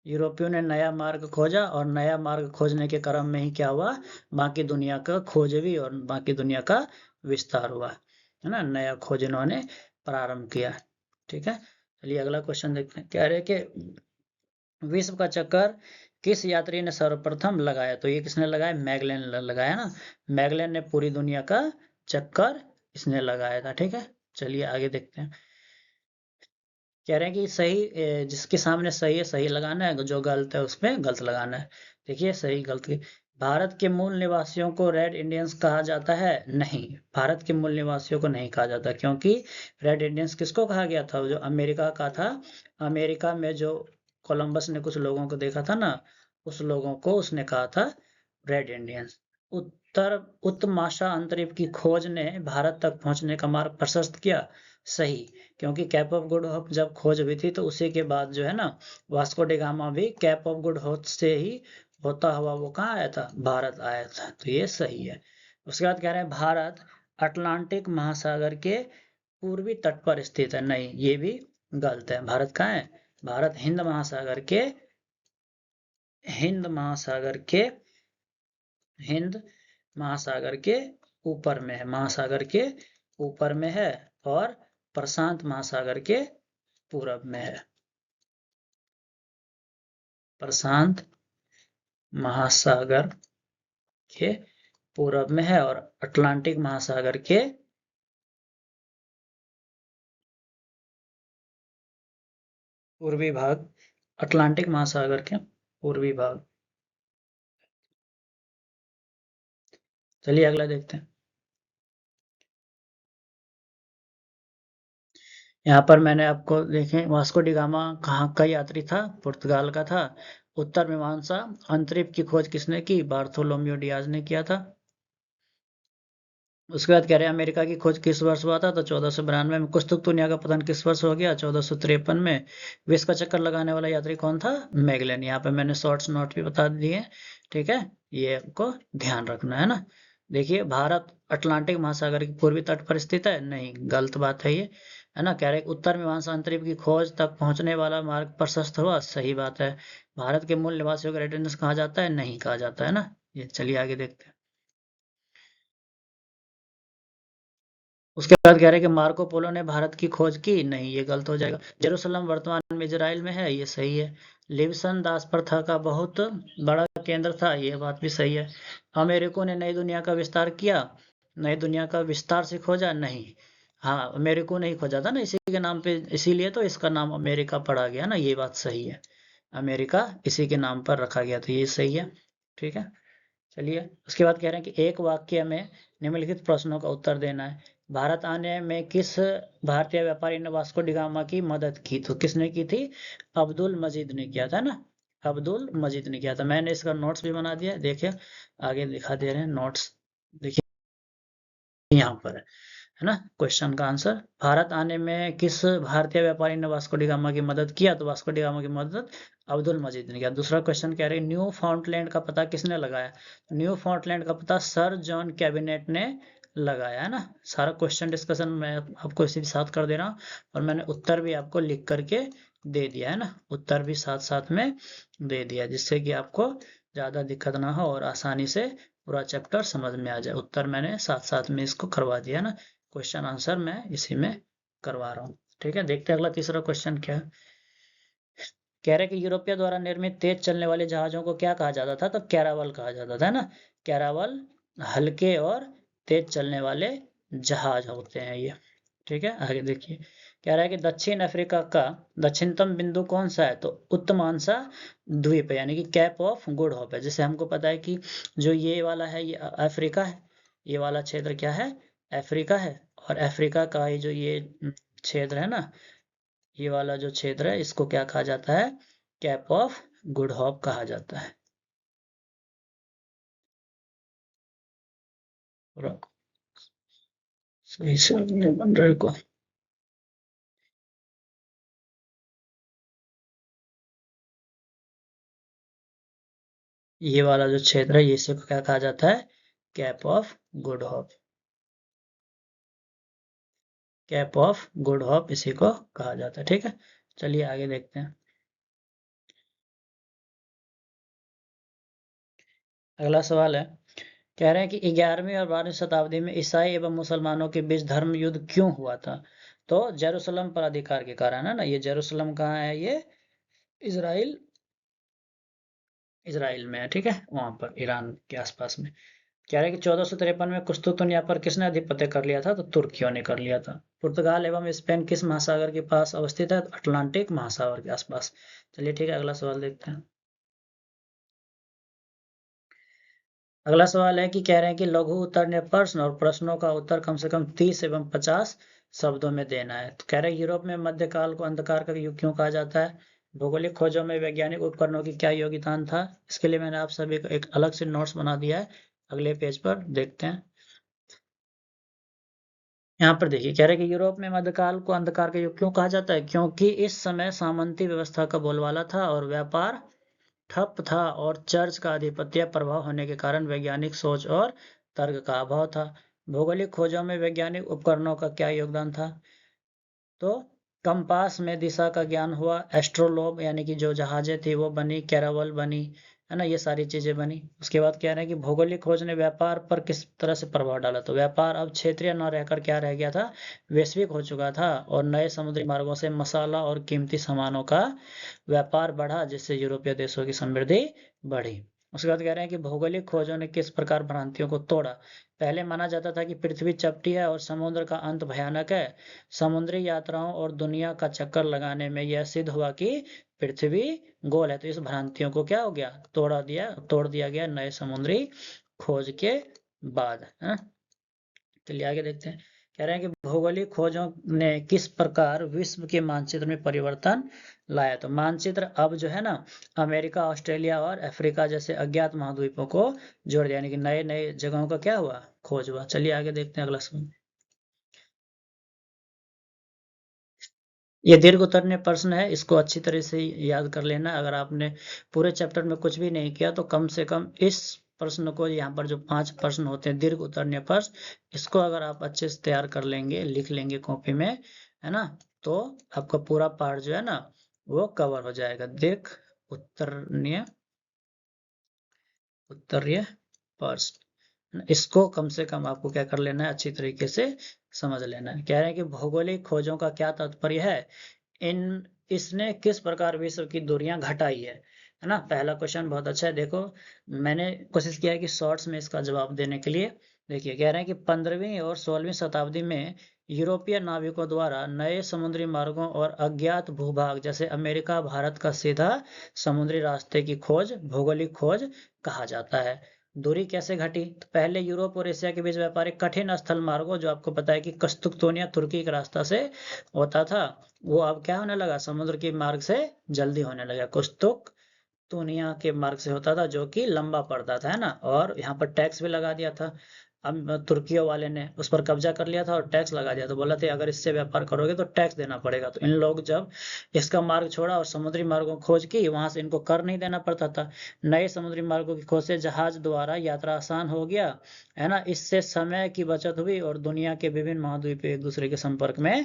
यूरोपियों ने नया मार्ग खोजा, और नया मार्ग खोजने के क्रम में ही क्या हुआ, बाकी दुनिया का खोज हुई और बाकी दुनिया का विस्तार हुआ, है ना। नया खोज इन्होंने प्रारंभ किया। ठीक है, चलिए अगला क्वेश्चन देखते हैं। कह रहे कि विश्व का चक्कर किस यात्री ने सर्वप्रथम लगाया? तो ये किसने लगाया? मैगलेन लगाया ना। मैगलेन ने पूरी दुनिया का चक्कर इसने लगाया था। ठीक है, चलिए आगे देखते हैं। कह रहे हैं कि सही जिसके सामने सही है सही लगाना है, जो गलत है उसमें गलत लगाना है। देखिए सही गलत की। भारत के मूल निवासियों को रेड इंडियंस कहा जाता है? नहीं, भारत के मूल निवासियों को नहीं कहा जाता, क्योंकि रेड इंडियंस किसको कहा गया था? जो अमेरिका का था। अमेरिका में जो कोलंबस ने कुछ लोगों को देखा था ना, उस लोगों को उसने कहा था रेड इंडियंस। उत्तर उत्तमाशा अंतरिक्ष की खोज ने भारत तक पहुंचने का मार्ग प्रशस्त किया? सही, क्योंकि कैप ऑफ गुड होप जब खोज हुई थी, तो उसी के बाद जो है ना, वास्को डी गामा भी कैप ऑफ गुड होप से ही होता हुआ वो कहाँ आया था? भारत आया था। तो ये सही है। उसके बाद कह रहे हैं भारत अटलांटिक महासागर के पूर्वी तट पर स्थित है? नहीं, ये भी गलत है। भारत कहाँ है? भारत हिंद महासागर के हिंद महासागर के ऊपर में है, महासागर के ऊपर में है, और प्रशांत महासागर के पूरब में है। प्रशांत महासागर के पूरब में है, और अटलांटिक महासागर के पूर्वी भाग, अटलांटिक महासागर के पूर्वी भाग। चलिए अगला देखते हैं। यहाँ पर मैंने आपको देखें, वास्को डी गामा कहाँ का यात्री था? पुर्तगाल का था। उत्तर मीमांसा अंतरिक्ष की खोज किसने की? बार्थोलोम्यू डियाज ने किया था। उसके बाद कह रहे हैं अमेरिका की खोज किस वर्ष हुआ था? तो 1492 में। कुस्तुकतुनिया का पतन किस वर्ष हो गया? 1453 में। विश्व का चक्कर लगाने वाला यात्री कौन था? मैगलेन। यहाँ पे मैंने शॉर्ट्स नोट भी बता दिए। ठीक है, ये आपको ध्यान रखना है ना। देखिए, भारत अटलांटिक महासागर के पूर्वी तट पर स्थित है? नहीं, गलत बात है ये, है ना। कह रहे उत्तर मीमांसा अंतरिक्ष की खोज तक पहुंचने वाला मार्ग प्रशस्त हुआ? सही बात है। भारत के मूल निवासियों को रेड कहा जाता है? नहीं कहा जाता है ना। ये चलिए आगे देखते हैं। उसके बाद कह रहे हैं कि मार्को पोलो ने भारत की खोज की? नहीं, ये गलत हो जाएगा। जेरूसलम वर्तमान में इजराइल में है? ये सही है। लिविसन दास प्रथा का बहुत बड़ा केंद्र था? ये बात भी सही है। अमेरिको ने नई दुनिया का विस्तार किया? नई दुनिया का विस्तार से खोजा? नहीं। हाँ, अमेरिको ने ही खोजा था ना, इसी के नाम पे, इसीलिए तो इसका नाम अमेरिका पड़ा गया ना। ये बात सही है, अमेरिका इसी के नाम पर रखा गया, तो ये सही है। ठीक है, चलिए उसके बाद कह रहे हैं कि एक वाक्य में निम्नलिखित प्रश्नों का उत्तर देना है। भारत आने में किस भारतीय व्यापारी ने वास्को डी गामा की मदद की? तो किसने की थी? अब्दुल मजीद ने किया था ना। अब्दुल मजीद ने किया था। मैंने इसका नोट्स भी बना दिया, देखिए आगे दिखा दे रहे हैं नोट्स। देखिए यहाँ पर है ना क्वेश्चन का आंसर। भारत आने में किस भारतीय व्यापारी ने वास्को डी गामा की मदद किया? तो वास्को डी गामा की मदद अब्दुल मजीद ने किया। दूसरा क्वेश्चन कह रहे हैं न्यू फाउंडलैंड का पता किसने लगाया? न्यू फाउंडलैंड का पता सर जॉन कैबिनेट ने लगाया, है ना। सारा क्वेश्चन डिस्कशन मैं आपको इसी के साथ कर दे रहा हूँ, और मैंने उत्तर भी आपको लिख करके दे दिया है ना। उत्तर भी साथ साथ में दे दिया, जिससे कि आपको ज्यादा दिक्कत ना हो और आसानी से पूरा चैप्टर समझ में आ जाए। उत्तर मैंने साथ साथ में इसको करवा दिया ना, क्वेश्चन आंसर मैं इसी में करवा रहा हूँ। ठीक है, देखते हैं अगला तीसरा क्वेश्चन क्या है। कह रहे कि यूरोपिया द्वारा निर्मित तेज चलने वाले जहाजों को क्या कहा जाता था? तो कैरावल कहा जाता था, है ना। कैरावल हल्के और तेज चलने वाले जहाज होते हैं ये। ठीक है, आगे देखिए कह रहा है कि दक्षिण अफ्रीका का दक्षिणतम बिंदु कौन सा है, तो उत्तमांशा द्वीप है, यानी कि कैप ऑफ गुड होप है। जैसे हमको पता है कि जो ये वाला है ये अफ्रीका है, ये वाला क्षेत्र क्या है, अफ्रीका है। और अफ्रीका का ही जो ये क्षेत्र है ना, ये वाला जो क्षेत्र है इसको क्या कहा जाता है, कैप ऑफ गुड होप कहा जाता है। सही से बन रहे को ये वाला जो क्षेत्र है इसे क्या कहा जाता है, cap of good hope. Cap of good hope इसी को कहा जाता है। ठीक है, चलिए आगे देखते हैं। अगला सवाल है, कह रहे हैं कि 11वीं और 12वीं शताब्दी में ईसाई एवं मुसलमानों के बीच धर्म युद्ध क्यों हुआ था, तो जेरूसलम पर अधिकार के कारण है ना। ये जेरूसलम कहाँ है, ये इजराइल, इजराइल में है। ठीक है, वहां पर ईरान के आसपास में। कह रहे हैं कि 1453 में कुस्तुतुनिया पर किसने आधिपत्य कर लिया था, तो तुर्कियों ने कर लिया था। पुर्तगाल एवं स्पेन किस महासागर के पास अवस्थित है, अटलांटिक महासागर के आसपास। चलिए ठीक है, अगला सवाल देखते हैं। अगला सवाल है कि कह रहे हैं कि लघु उत्तरनीय प्रश्न और प्रश्नों का उत्तर कम से कम 30 एवं 50 शब्दों में देना है। तो कह रहे हैं यूरोप में मध्यकाल को अंधकार का युग क्यों कहा जाता है, भौगोलिक खोजों में वैज्ञानिक उपकरणों की क्या योगदान था। इसके लिए मैंने आप सभी को एक अलग से नोट्स बना दिया है, अगले पेज पर देखते हैं। यहाँ पर देखिए कह रहे हैं कि यूरोप में मध्यकाल को अंधकार का युग क्यों कहा जाता है, क्योंकि इस समय सामंती व्यवस्था का बोलबाला था और व्यापार ठप था और चर्च का आधिपत्य प्रभाव होने के कारण वैज्ञानिक सोच और तर्क का अभाव था। भौगोलिक खोजों में वैज्ञानिक उपकरणों का क्या योगदान था, तो कंपास में दिशा का ज्ञान हुआ, एस्ट्रोलोब यानी कि जो जहाजें थी वो बनी, कैरावल बनी, है ना, ये सारी चीजें बनी। उसके बाद कह रहे हैं कि भौगोलिक खोज ने व्यापार पर किस तरह से प्रभाव डाला, तो व्यापार अब क्षेत्रीय न रहकर क्या रह गया था, वैश्विक हो चुका था और नए समुद्री मार्गों से मसाला और कीमती सामानों का व्यापार बढ़ा, जिससे यूरोपीय देशों की समृद्धि बढ़ी। उसके बाद कह रहे हैं कि भौगोलिक खोजों ने किस प्रकार भ्रांतियों को तोड़ा। पहले माना जाता था कि पृथ्वी चपटी है और समुद्र का अंत भयानक है। समुद्री यात्राओं और दुनिया का चक्कर लगाने में यह सिद्ध हुआ कि पृथ्वी गोल है। तो इस भ्रांतियों को क्या हो गया, तोड़ दिया गया नए समुद्री खोज के बाद, है। चलिए आगे देखते हैं। कह रहे हैं कि भौगोलिक खोजों ने किस प्रकार विश्व के मानचित्र में परिवर्तन लाया, तो मानचित्र अब जो है ना अमेरिका, ऑस्ट्रेलिया और अफ्रीका जैसे अज्ञात महाद्वीपों को जोड़ दिया, यानी कि नए नए जगहों का क्या हुआ, खोज हुआ। चलिए आगे देखते हैं अगला सवाल। ये दीर्घ उत्तरीय प्रश्न है, इसको अच्छी तरह से याद कर लेना। अगर आपने पूरे चैप्टर में कुछ भी नहीं किया तो कम से कम इस प्रश्न को, यहाँ पर जो 5 प्रश्न होते हैं दीर्घ उत्तरीय प्रश्न, इसको अगर आप अच्छे से तैयार कर लेंगे, लिख लेंगे कॉपी में, है ना, तो आपका पूरा पार्ट जो है ना वो कवर हो जाएगा। उत्तरीय उत्तरीय प्रश्न, इसको कम से कम आपको क्या कर लेना है, अच्छी तरीके से समझ लेना है। कह रहे हैं कि भौगोलिक खोजों का क्या तात्पर्य है, इन इसने किस प्रकार विश्व की दूरियां घटाई है ना। पहला क्वेश्चन बहुत अच्छा है, देखो मैंने कोशिश किया है कि शॉर्ट्स में इसका जवाब देने के लिए। देखिए कह रहे हैं कि 15वीं और 16वीं शताब्दी में यूरोपीय नाविकों द्वारा नए समुद्री मार्गों और अज्ञात भूभाग जैसे अमेरिका, भारत का सीधा समुद्री रास्ते की खोज भौगोलिक खोज कहा जाता है। दूरी कैसे घटी, तो पहले यूरोप और एशिया के बीच व्यापारिक कठिन स्थल मार्गों, जो आपको पता है कि कस्तुकतोनिया तुर्की के रास्ता से होता था, वो अब क्या होने लगा, समुद्र के मार्ग से जल्दी होने लगा। कुस्तुक दुनिया के मार्ग से होता था जो कि लंबा पड़ता था, है ना, और यहाँ पर टैक्स भी लगा दिया था। अब तुर्कियों वाले ने उस पर कब्जा कर लिया था और टैक्स लगा दिया, तो बोला था अगर इससे व्यापार करोगे तो टैक्स देना पड़ेगा। तो इन लोग जब इसका मार्ग छोड़ा और समुद्री मार्गों खोज की, वहां से इनको कर नहीं देना पड़ता था। नए समुद्री मार्गों की खोज से जहाज द्वारा यात्रा आसान हो गया, है ना, इससे समय की बचत हुई और दुनिया के विभिन्न महाद्वीप एक दूसरे के संपर्क में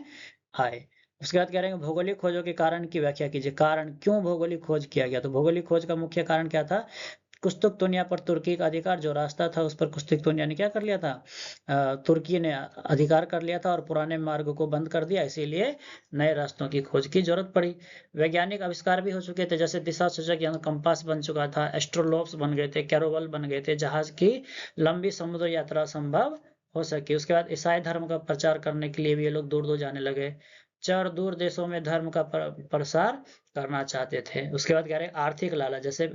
आए। उसके बाद कह रहे हैं भौगोलिक खोजों के कारण की व्याख्या कीजिए। कारण, क्यों भौगोलिक खोज किया गया, तो भौगोलिक खोज का मुख्य कारण क्या था, कुस्तुकतुनिया पर तुर्की का अधिकार, जो रास्ता था उस पर कुस्तुकतुनिया ने क्या कर लिया था, तुर्की ने अधिकार कर लिया था और पुराने मार्ग को बंद कर दिया, इसीलिए नए रास्तों की खोज की जरूरत पड़ी। वैज्ञानिक आविष्कार भी हो चुके थे, जैसे दिशा सूचक यंत्र कंपास बन चुका था, एस्ट्रोलोब्स बन गए थे, कैरोवल बन गए थे, जहाज की लंबी समुद्र यात्रा संभव हो सके। उसके बाद ईसाई धर्म का प्रचार करने के लिए भी ये लोग दूर दूर जाने लगे, चार दूर देशों में धर्म का प्रसार करना चाहते थे। उसके बाद कह रहे आर्थिक लालच, जैसे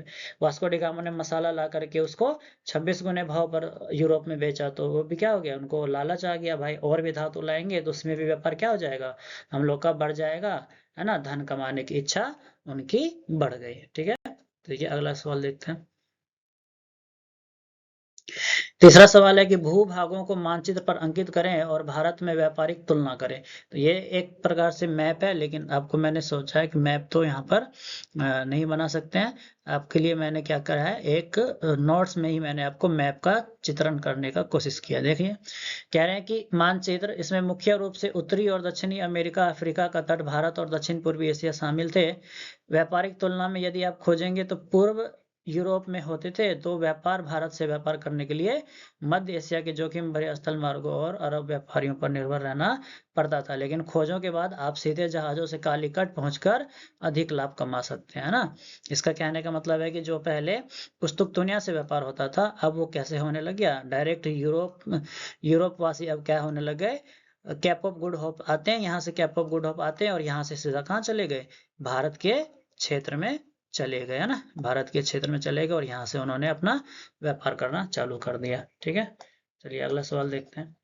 वास्को डी गामा ने मसाला ला करके उसको 26 गुने भाव पर यूरोप में बेचा, तो वो भी क्या हो गया, उनको लालच आ गया, भाई और भी धातु लाएंगे तो उसमें भी व्यापार क्या हो जाएगा, हम लोग का बढ़ जाएगा, है ना, धन कमाने की इच्छा उनकी बढ़ गई। ठीक है, देखिए अगला सवाल देखते हैं। तीसरा सवाल है कि भूभागों को मानचित्र पर अंकित करें और भारत में व्यापारिक तुलना करें। तो ये एक प्रकार से मैप है, लेकिन आपको मैंने सोचा है कि मैप तो यहाँ पर नहीं बना सकते हैं, आपके लिए मैंने क्या करा है, एक नोट्स में ही मैंने आपको मैप का चित्रण करने का कोशिश किया। देखिए कह रहे हैं कि मानचित्र, इसमें मुख्य रूप से उत्तरी और दक्षिणी अमेरिका, अफ्रीका का तट, भारत और दक्षिण पूर्वी एशिया शामिल थे। व्यापारिक तुलना में यदि आप खोजेंगे तो पूर्व यूरोप में होते थे, तो व्यापार भारत से व्यापार करने के लिए मध्य एशिया के जोखिम भरे स्थल मार्गों और अरब व्यापारियों पर निर्भर रहना पड़ता था, लेकिन खोजों के बाद आप सीधे जहाजों से कालीकट पहुंचकर अधिक लाभ कमा सकते हैं, ना। इसका कहने का मतलब है कि जो पहले कुस्तुकतुनिया से व्यापार होता था, अब वो कैसे होने लग गया, डायरेक्ट यूरोप वासी अब क्या होने लग गए, कैप ऑफ गुड होप आते हैं, यहाँ से कैप ऑफ गुड होप आते हैं और यहाँ से सीधा कहाँ चले गए, भारत के क्षेत्र में चले गए, है ना, भारत के क्षेत्र में चले गए और यहाँ से उन्होंने अपना व्यापार करना चालू कर दिया। ठीक है, चलिए अगला सवाल देखते हैं।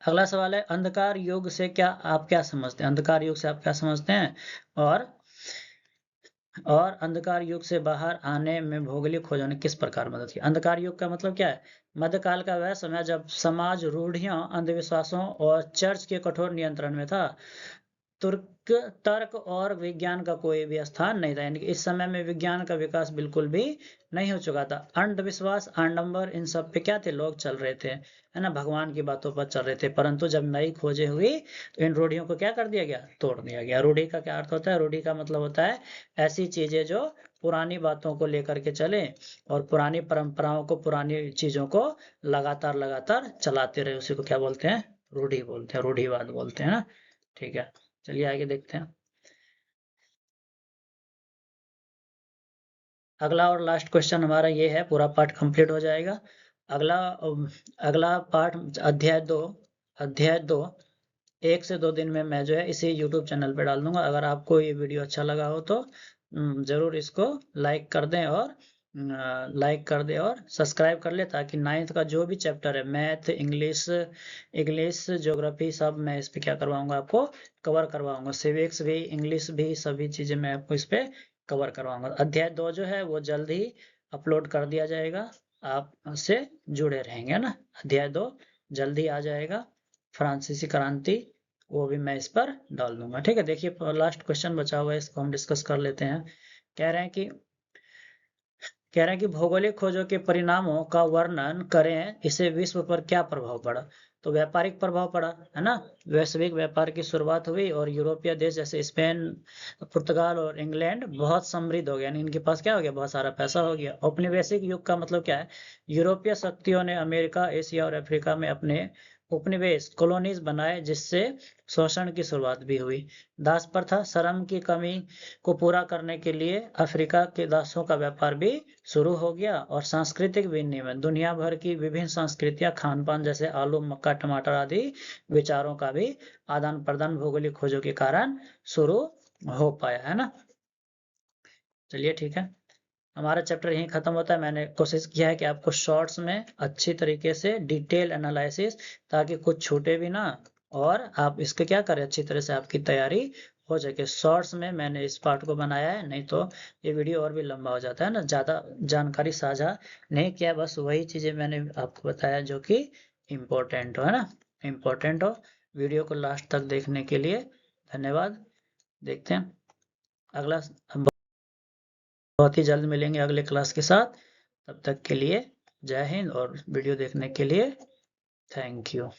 अगला सवाल है, अंधकार युग से आप क्या समझते हैं, अंधकार युग से आप क्या समझते हैं, और अंधकार युग से बाहर आने में भौगोलिक खोजों ने किस प्रकार मदद की। अंधकार युग का मतलब क्या है, मध्यकाल का वह समय जब समाज रूढ़ियों, अंधविश्वासों और चर्च के कठोर नियंत्रण में था। तर्क और विज्ञान का कोई भी स्थान नहीं था, यानी कि इस समय में विज्ञान का विकास बिल्कुल भी नहीं हो चुका था। अंधविश्वास, आडंबर, इन सब पे क्या थे, लोग चल रहे थे, है ना, भगवान की बातों पर चल रहे थे, परंतु जब नई खोजें हुई तो इन रूढ़ियों को क्या कर दिया गया, तोड़ दिया गया। रूढ़ी का क्या अर्थ होता है, रूढ़ी का मतलब होता है ऐसी चीजें जो पुरानी बातों को लेकर के चले और पुरानी परंपराओं को, पुरानी चीजों को लगातार लगातार चलाते रहे, उसी को क्या बोलते हैं, रूढ़ी बोलते हैं, रूढ़िवाद बोलते हैं ना। ठीक है, चलिए आगे देखते हैं। अगला और लास्ट क्वेश्चन हमारा ये है, पूरा पार्ट कंप्लीट हो जाएगा। अगला अगला पार्ट अध्याय 2 1 से 2 दिन में मैं जो है इसी यूट्यूब चैनल पे डाल दूंगा। अगर आपको ये वीडियो अच्छा लगा हो तो जरूर इसको लाइक कर दें और सब्सक्राइब कर ले, ताकि 9th का जो भी चैप्टर है, मैथ, इंग्लिश ज्योग्राफी, सब मैं इस पे क्या करवाऊंगा, आपको कवर करवाऊंगा। सिविक्स भी, इंग्लिश भी, सभी चीजें मैं आपको इस पे कवर करवाऊंगा। अध्याय 2 जो है वो जल्द ही अपलोड कर दिया जाएगा, आप से जुड़े रहेंगे ना। अध्याय 2 जल्दी आ जाएगा, फ्रांसीसी क्रांति, वो भी मैं इस पर डाल दूंगा। ठीक है, देखिए लास्ट क्वेश्चन बचा हुआ है, इसको हम डिस्कस कर लेते हैं। कह रहे हैं कि भौगोलिक खोजों के परिणामों का वर्णन करें, इससे विश्व पर क्या प्रभाव पड़ा। तो व्यापारिक प्रभाव पड़ा, है ना, वैश्विक व्यापार की शुरुआत हुई और यूरोपीय देश जैसे स्पेन, पुर्तगाल और इंग्लैंड बहुत समृद्ध हो गया, यानी इनके पास क्या हो गया, बहुत सारा पैसा हो गया। औपनिवेशिक युग का मतलब क्या है, यूरोपीय शक्तियों ने अमेरिका, एशिया और अफ्रीका में अपने उपनिवेश, कॉलोनीज बनाए, जिससे शोषण की शुरुआत भी हुई। दास प्रथा, श्रम की कमी को पूरा करने के लिए अफ्रीका के दासों का व्यापार भी शुरू हो गया। और सांस्कृतिक विनिमय, दुनिया भर की विभिन्न संस्कृतियां, खान पान जैसे आलू, मक्का, टमाटर आदि विचारों का भी आदान प्रदान भौगोलिक खोजों के कारण शुरू हो पाया, है ना। चलिए ठीक है, हमारा चैप्टर यहीं खत्म होता है। मैंने कोशिश किया है कि आपको शॉर्ट्स में अच्छी तरीके से डिटेल एनालिसिस, ताकि कुछ छूटे भी ना, और आप इसके क्या करें, अच्छी तरह से आपकी तैयारी हो सके। शॉर्ट्स में मैंने इस पार्ट को बनाया है, नहीं तो ये वीडियो और भी लंबा हो जाता है ना, ज़्यादा जानकारी साझा नहीं किया, बस वही चीज़ें मैंने आपको बताया जो कि इम्पोर्टेंट हो, है ना, इम्पोर्टेंट हो। वीडियो को लास्ट तक देखने के लिए धन्यवाद। देखते हैं अगला, बहुत ही जल्द मिलेंगे अगले क्लास के साथ। तब तक के लिए जय हिंद, और वीडियो देखने के लिए थैंक यू।